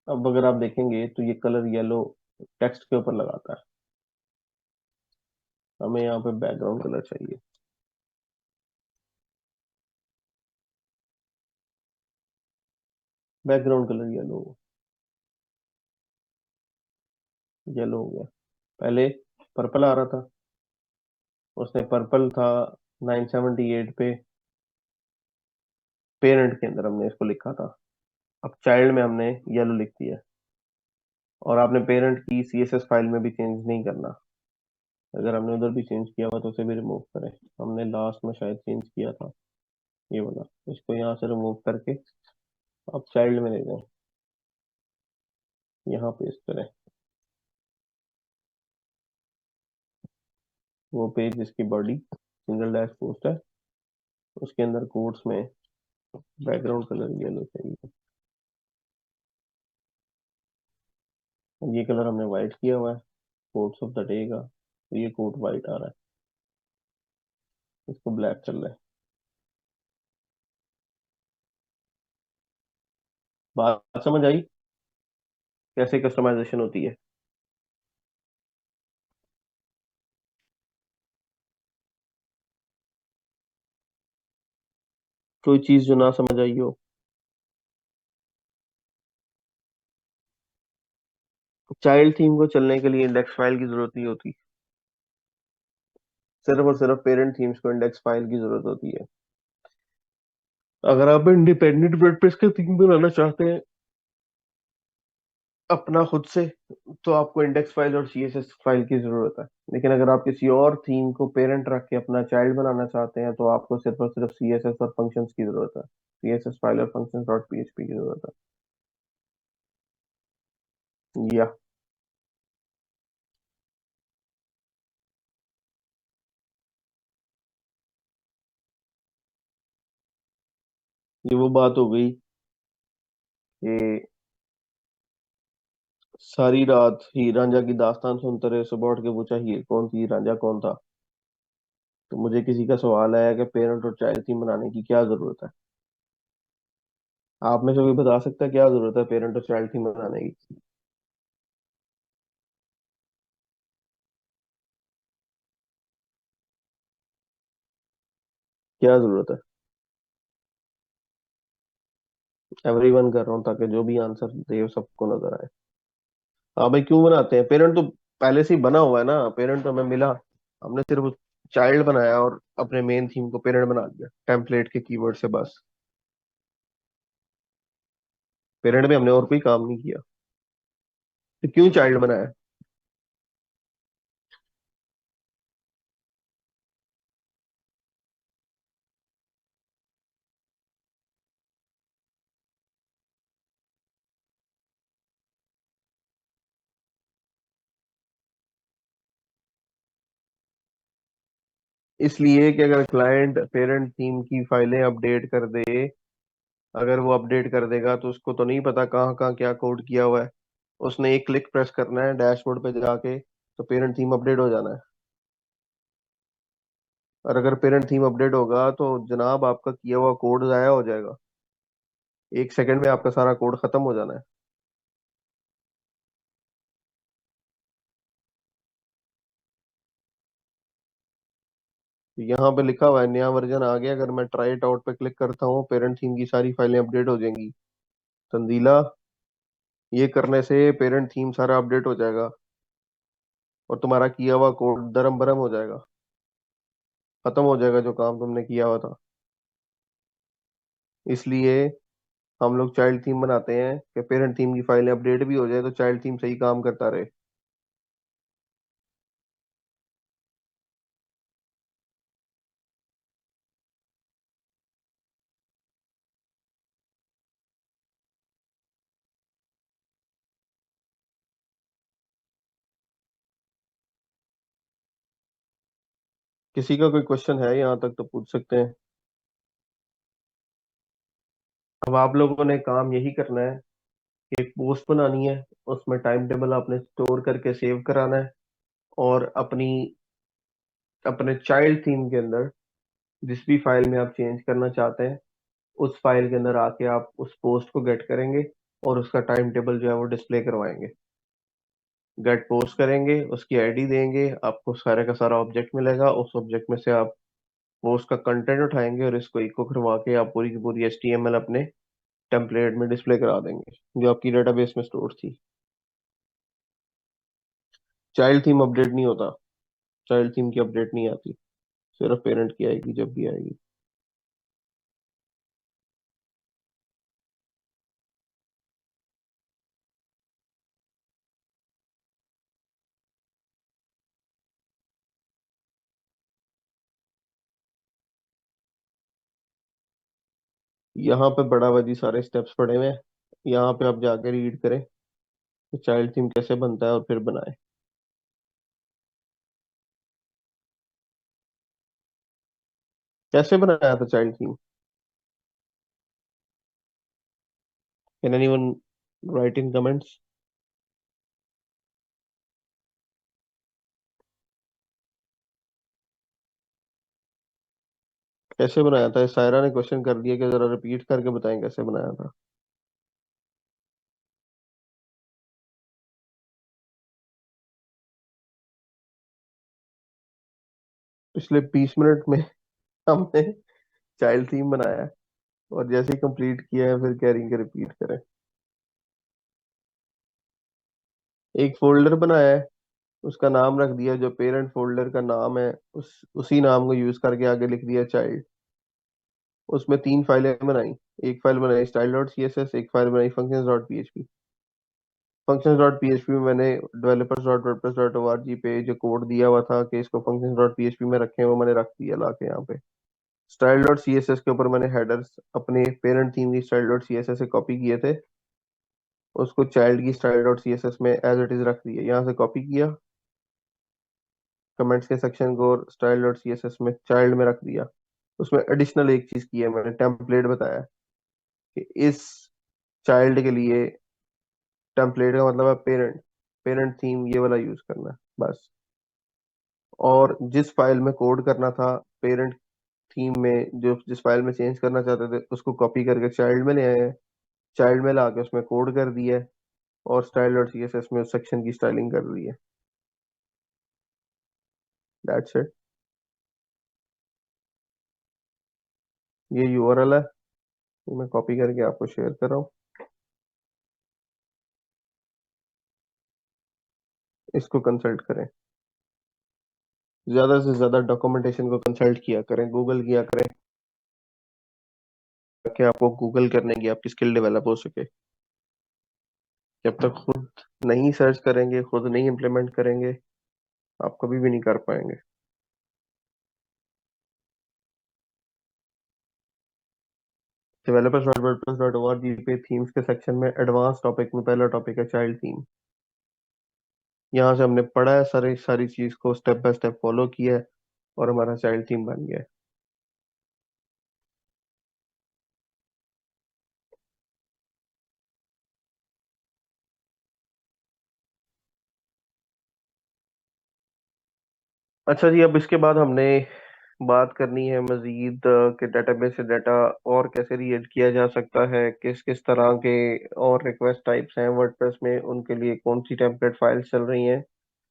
अब अगर आप देखेंगे तो ये कलर येलो टेक्स्ट के ऊपर लगाता है। हमें यहाँ पे बैकग्राउंड कलर चाहिए। बैकग्राउंड कलर येलो, येलो हो गया। पहले पर्पल आ रहा था, उसने पर्पल था 978 पे पेरेंट के अंदर हमने इसको लिखा था। अब चाइल्ड में हमने येलो लिख दिया। और आपने पेरेंट की सीएसएस फाइल में भी चेंज नहीं करना। अगर हमने उधर भी चेंज किया हुआ तो उसे भी रिमूव करें। हमने लास्ट में शायद चेंज किया था ये वाला, इसको यहाँ से रिमूव करके आप चाइल्ड में ले जाएं। यहाँ पेस्ट करें वो पेज जिसकी बॉडी सिंगल डैश पोस्ट है, उसके अंदर कोट्स में बैकग्राउंड कलर येलो चाहिए। ये कलर हमने व्हाइट किया हुआ है कोट्स ऑफ द डे का, तो ये कोट व्हाइट आ रहा है, इसको ब्लैक चल रहा है। बात समझ आई कैसे कस्टमाइजेशन होती है? कोई चीज जो ना समझ आई हो? चाइल्ड थीम को चलने के लिए इंडेक्स फाइल की जरूरत नहीं होती, सिर्फ और सिर्फ पेरेंट थीम्स को इंडेक्स फाइल की जरूरत होती है। अगर आप इंडिपेंडेंट वर्डप्रेस का थीम बनाना चाहते हैं अपना खुद से, तो आपको इंडेक्स फाइल और सीएसएस फाइल की जरूरत है। लेकिन अगर आप किसी और थीम को पेरेंट रख के अपना चाइल्ड बनाना चाहते हैं, तो आपको सिर्फ और सिर्फ सीएसएस और फंक्शंस की जरूरत है, सीएसएस फाइल और फंक्शंस डॉट पीएचपी की जरूरत है। या ये वो बात हो गई कि सारी रात ही रांझा की दास्तान सुनते रहे, सुबह उठ के पूछा ही कौन थी रांझा कौन था। तो मुझे किसी का सवाल आया कि पेरेंट और चाइल्ड थीम बनाने की क्या जरूरत है। आप में से कोई बता सकता है क्या जरूरत है पेरेंट और चाइल्ड थीम बनाने की? क्या जरूरत है? एवरीवन कर रहा हूँ ताकि जो भी आंसर दे वो सबको नजर आए। हाँ भाई, क्यों बनाते हैं? पेरेंट तो पहले से ही बना हुआ है ना, पेरेंट तो हमें मिला, हमने सिर्फ चाइल्ड बनाया और अपने मेन थीम को पेरेंट बना दिया टेम्पलेट के कीवर्ड से बस। पेरेंट में हमने और कोई काम नहीं किया, तो क्यों चाइल्ड बनाया? इसलिए कि अगर क्लाइंट पेरेंट थीम की फाइलें अपडेट कर दे, अगर वो अपडेट कर देगा तो उसको तो नहीं पता कहाँ कहाँ क्या कोड किया हुआ है। उसने एक क्लिक प्रेस करना है डैशबोर्ड पे जाके, तो पेरेंट थीम अपडेट हो जाना है। और अगर पेरेंट थीम अपडेट होगा तो जनाब आपका किया हुआ कोड जाया हो जाएगा, 1 सेकंड में आपका सारा कोड खत्म हो जाना है। यहाँ पे लिखा हुआ है नया वर्जन आ गया, अगर मैं ट्राई इट आउट पे क्लिक करता हूँ पेरेंट थीम की सारी फाइलें अपडेट हो जाएंगी। तंदीला, ये करने से पेरेंट थीम सारा अपडेट हो जाएगा और तुम्हारा किया हुआ कोड दरम बरम हो जाएगा, खत्म हो जाएगा जो काम तुमने किया हुआ था। इसलिए हम लोग चाइल्ड थीम बनाते हैं कि पेरेंट थीम की फाइलें अपडेट भी हो जाए तो चाइल्ड थीम सही काम करता रहे। किसी का कोई क्वेश्चन है यहाँ तक तो पूछ सकते हैं। अब आप लोगों ने काम यही करना है कि एक पोस्ट बनानी है, उसमें टाइम टेबल आपने स्टोर करके सेव कराना है, और अपने चाइल्ड थीम के अंदर जिस भी फाइल में आप चेंज करना चाहते हैं उस फाइल के अंदर आके आप उस पोस्ट को गेट करेंगे और उसका टाइम टेबल जो है वो डिस्प्ले करवाएंगे। गेट पोस्ट करेंगे, उसकी आईडी देंगे, आपको सारे का सारा ऑब्जेक्ट मिलेगा, उस ऑब्जेक्ट में से आप पोस्ट का कंटेंट उठाएंगे और इसको इको करवा के आप पूरी की पूरी एचटीएमएल अपने टेम्पलेट में डिस्प्ले करा देंगे जो आपकी डेटाबेस में स्टोर थी। चाइल्ड थीम अपडेट नहीं होता, चाइल्ड थीम की अपडेट नहीं आती, सिर्फ पेरेंट की आएगी जब भी आएगी। यहाँ पे बड़ा वाजी सारे स्टेप्स पड़े हुए हैं, यहाँ पे आप जाके रीड करें। तो चाइल्ड थीम कैसे बनता है और फिर बनाए। कैसे बनाया था child theme? Can anyone right in comments? कैसे बनाया था? सायरा ने क्वेश्चन कर दिया कि जरा रिपीट करके बताएं कैसे बनाया था। पिछले 20 मिनट में हमने चाइल्ड थीम बनाया है, और जैसे ही कंप्लीट किया है फिर कह रही कि रिपीट करें। एक फोल्डर बनाया है, उसका नाम रख दिया, जो पेरेंट फोल्डर का नाम है उसी नाम को यूज करके आगे लिख दिया चाइल्ड। उसमें 3 फाइलें बनाई। एक फाइल बनाई style dot C S S, एक फाइल बनाई functions dot P H P. Functions dot P H P में मैंने developers dot WordPress dot O R G पे जो कोड दिया हुआ था कि इसको functions dot P H P में रखें, वो मैंने रख दिया ला के यहाँ पे। Style dot C S S के ऊपर मैंने हेडर्स अपने पेरेंट थीम की style dot C S S से कॉपी किए थे, उसको चाइल्ड की style dot C S S में एज इट इज रख दिया। यहाँ से कॉपी किया कमेंट्स के सेक्शन को, और style dot C S S में चाइल्ड में रख दिया। उसमें एडिशनल एक चीज की है, मैंने टेम्पलेट बताया कि इस चाइल्ड के लिए टेम्पलेट का मतलब है पेरेंट। पेरेंट थीम ये वाला यूज करना है बस। और जिस फाइल में कोड करना था पेरेंट थीम में, जो जिस फाइल में चेंज करना चाहते थे उसको कॉपी करके चाइल्ड में ले आए हैं। चाइल्ड में लाके उसमें कोड कर दिया है, और style dot C S S में उस सेक्शन की स्टाइलिंग कर दी है। That's it. ये यूआरएल है, ये मैं कॉपी करके आपको शेयर कर रहा हूँ। इसको कंसल्ट करें, ज्यादा से ज्यादा डॉक्यूमेंटेशन को कंसल्ट किया करें, गूगल किया करें, ताकि आपको गूगल करने की आपकी स्किल डेवलप हो सके। जब तक खुद नहीं सर्च करेंगे, खुद नहीं इम्प्लीमेंट करेंगे, आप कभी भी नहीं कर पाएंगे। Developers dot WordPress dot ORG पे थीम्स के सेक्शन में एडवांस टॉपिक में पहला टॉपिक है चाइल्ड थीम। यहाँ से हमने पढ़ा है, सारी सारी चीज को स्टेप बाय स्टेप फॉलो किया है, और हमारा चाइल्ड थीम बन गया है। अच्छा जी, अब इसके बाद हमने बात करनी है मजीद कि डेटाबेस से डाटा और कैसे रीड किया जा सकता है, किस किस तरह के और रिक्वेस्ट टाइप्स हैं वर्डप्रेस में, उनके लिए कौन सी टेम्पलेट फाइल्स चल रही हैं,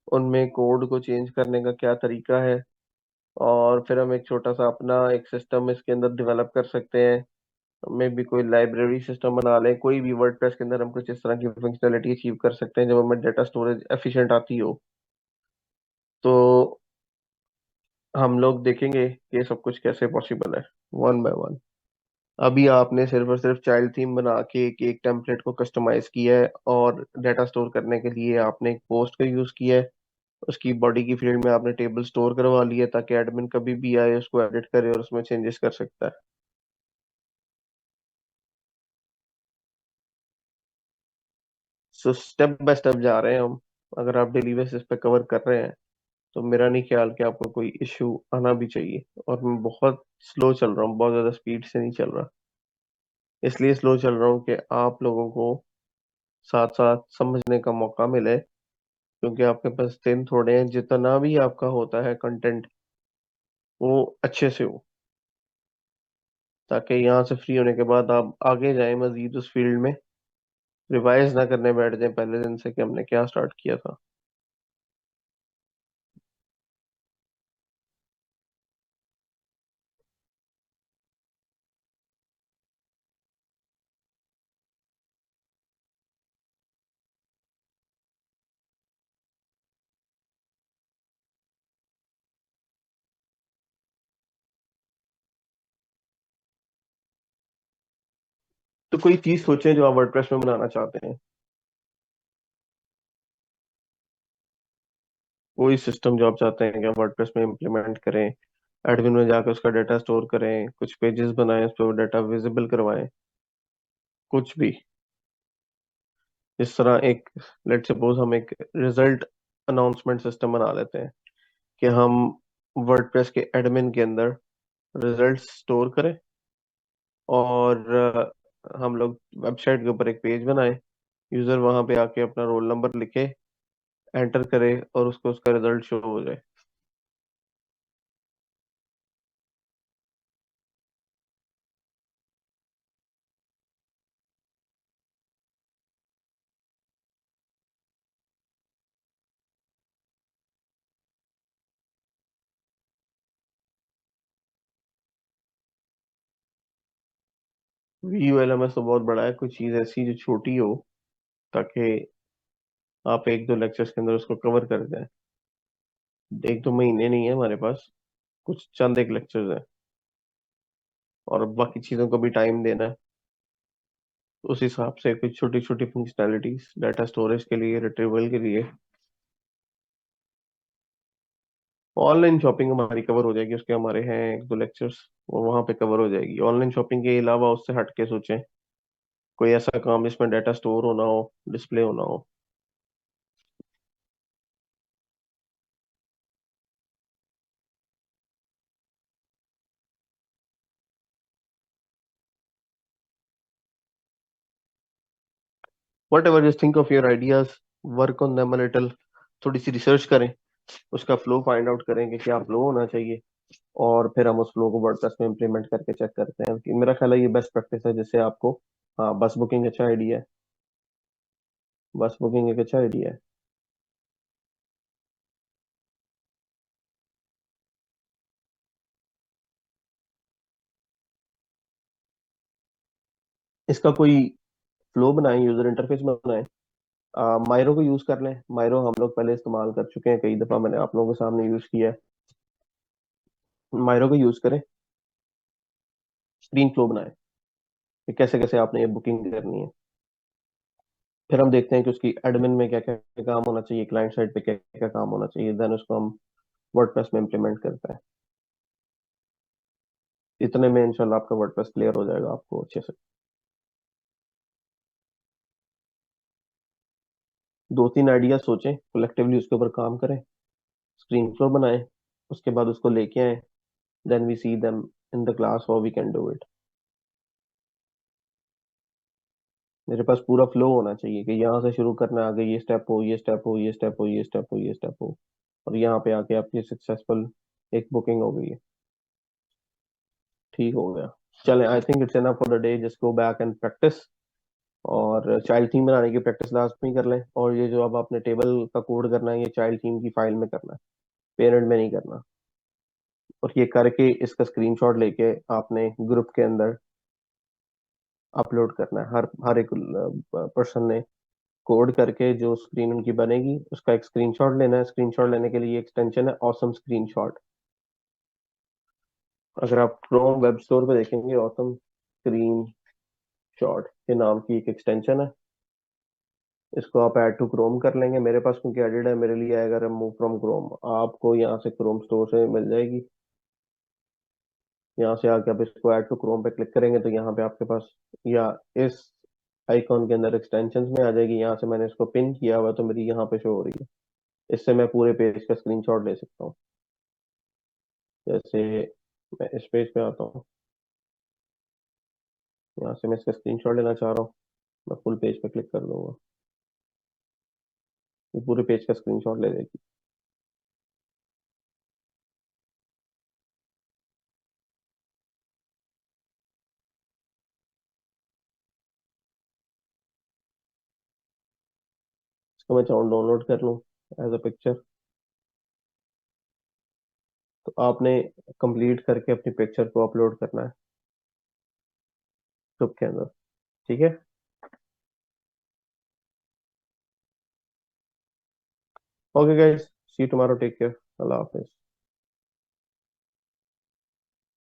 उनमें कोड को चेंज करने का क्या तरीका है। और फिर हम एक छोटा सा अपना एक सिस्टम इसके अंदर डेवलप कर सकते हैं। में भी कोई लाइब्रेरी सिस्टम बना लें, कोई भी वर्डप्रेस के अंदर हम कुछ इस तरह की फंक्शनलिटी अचीव कर सकते हैं जब हमें डाटा स्टोरेज एफिशिएंट आती हो। तो हम लोग देखेंगे कि ये सब कुछ कैसे पॉसिबल है, वन बाय वन। अभी आपने सिर्फ और सिर्फ चाइल्ड थीम बना के एक टेम्पलेट को कस्टमाइज किया है, और डाटा स्टोर करने के लिए आपने एक पोस्ट का यूज किया है। उसकी बॉडी की फील्ड में आपने टेबल स्टोर करवा लिया ताकि एडमिन कभी भी आए उसको एडिट करे और उसमें चेंजेस कर सकता है। सो स्टेप बाय स्टेप जा रहे हैं हम। अगर आप डेली बेसिस पे कवर कर रहे हैं तो मेरा नहीं ख्याल कि आपको कोई इश्यू आना भी चाहिए। और मैं बहुत स्लो चल रहा हूँ, बहुत ज्यादा स्पीड से नहीं चल रहा। इसलिए स्लो चल रहा हूँ कि आप लोगों को साथ साथ समझने का मौका मिले, क्योंकि आपके पास दिन थोड़े हैं। जितना भी आपका होता है कंटेंट, वो अच्छे से हो, ताकि यहाँ से फ्री होने के बाद आप आगे जाएं मजीद उस फील्ड में, रिवाइज ना करने बैठ जाएं पहले दिन से कि हमने क्या स्टार्ट किया था। तो कोई चीज सोचें जो आप वर्डप्रेस में बनाना चाहते हैं, कोई सिस्टम जो आप चाहते हैं कि आप वर्डप्रेस में इम्प्लीमेंट करें, एडमिन में जाकर उसका डाटा स्टोर करें, कुछ पेजेस बनाएं, उस पर डाटा विजिबल करवाएं, कुछ भी। इस तरह एक, लेट सपोज हम एक रिजल्ट अनाउंसमेंट सिस्टम बना लेते हैं कि हम वर्डप्रेस के एडमिन के अंदर रिजल्ट स्टोर करें, और हम लोग वेबसाइट के ऊपर एक पेज बनाएं, यूजर वहां पे आके अपना रोल नंबर लिखे, एंटर करे, और उसको उसका रिजल्ट शो हो जाए। VULMS तो बहुत बड़ा है, कोई चीज ऐसी जो छोटी हो ताकि आप एक दो लेक्चर्स के अंदर उसको कवर कर जाए। एक दो महीने नहीं है हमारे पास, कुछ चंद एक लेक्चर्स हैं, और बाकी चीजों को भी टाइम देना है। उस हिसाब से कुछ छोटी छोटी फंक्शनैलिटीज डाटा स्टोरेज के लिए, रिट्रीवल के लिए। ऑनलाइन शॉपिंग हमारी कवर हो जाएगी, उसके हमारे हैं एक दो लेक्चर्स, वो वहां पे कवर हो जाएगी। ऑनलाइन शॉपिंग के अलावा उससे हट के सोचें कोई ऐसा काम जिसमें डाटा स्टोर होना हो, डिस्प्ले होना हो। What ever, just think of your ideas, work on them little, थोड़ी सी रिसर्च करें, उसका फ्लो फाइंड आउट करें कि क्या फ्लो होना चाहिए, और फिर हम उस फ्लो को वर्डप्रेस में इम्प्लीमेंट करके चेक करते हैं कि मेरा ख्याल है ये बेस्ट प्रैक्टिस है जिससे आपको। हाँ, बस बुकिंग अच्छा आइडिया है। बस बुकिंग एक अच्छा आइडिया है। इसका कोई फ्लो बनाएं, यूजर इंटरफेस बनाएं। मायरो को यूज कर लें, मायरो हम लोग पहले इस्तेमाल कर चुके हैं, कई दफा मैंने आप लोगों के सामने यूज किया है। मायरो को यूज करें, स्क्रीन फ्लो बनाएं कि कैसे कैसे आपने ये बुकिंग करनी है। फिर हम देखते हैं कि उसकी एडमिन में क्या क्या काम होना चाहिए, क्लाइंट साइड पे क्या क्या काम होना चाहिए, देन उसको हम वर्डप्रेस में इम्प्लीमेंट करते हैं। इतने में इंशाल्लाह आपका वर्डप्रेस क्लियर हो जाएगा आपको अच्छे से। दो तीन आइडिया सोचें, कलेक्टिवली उसके ऊपर काम करें, स्क्रीन फ्लो बनाएं, उसके बाद उसको लेके आए, then we see them in the class how we can do it. मेरे पास पूरा फ्लो होना चाहिए कि यहाँ से शुरू करना है, आगे ये स्टेप हो, ये स्टेप हो, ये स्टेप हो, ये स्टेप हो, ये स्टेप हो, और यहाँ पे आके आपकी सक्सेसफुल एक बुकिंग हो गई है। ठीक हो गया। चलें, I think it's enough for the day, just go back and practice. और चाइल्ड थीम बनाने की प्रैक्टिस लास्ट में ही कर लें, और ये जो अब आपने टेबल का कोड करना है, ये चाइल्ड थीम की फाइल में करना है, पेरेंट में नहीं करना। और ये करके इसका स्क्रीनशॉट लेके आपने ग्रुप के अंदर अपलोड करना है। हर हर एक पर्सन ने कोड करके जो स्क्रीन उनकी बनेगी उसका एक स्क्रीनशॉट लेना है। स्क्रीनशॉट लेने के लिए एक्सटेंशन है ऑसम स्क्रीनशॉट। अगर आप क्रोम वेब स्टोर पे देखेंगे, ऑसम स्क्रीन शॉट के नाम की एक एक्सटेंशन है। इसको आप ऐड टू क्रोम कर लेंगे, मेरे पास क्योंकि एडिड है मेरे लिए आएगा रिमूव फ्रॉम क्रोम, आपको यहाँ से क्रोम स्टोर से मिल जाएगी। यहाँ से आके आप इसको ऐड टू क्रोम पे क्लिक करेंगे तो यहाँ पे आपके पास, या इस आइकॉन के अंदर एक्सटेंशंस में आ जाएगी। यहाँ से मैंने इसको पिन किया हुआ है, तो मेरी यहाँ पे शो हो रही है। इससे मैं पूरे पेज का स्क्रीनशॉट ले सकता हूँ। जैसे मैं इस पेज पे आता हूँ, यहाँ से मैं इसका स्क्रीनशॉट लेना चाह रहा हूँ, मैं फुल पेज पे क्लिक कर दूंगा, ये पूरे पेज का स्क्रीनशॉट ले लेगी। इसको मैं चाहूँ डाउनलोड कर लूँ एज अ पिक्चर, तो आपने कंप्लीट करके अपनी पिक्चर को अपलोड करना है ग्रुप के अंदर। ठीक है। Okay guys, see you tomorrow, take care, अल्लाह हाफिज।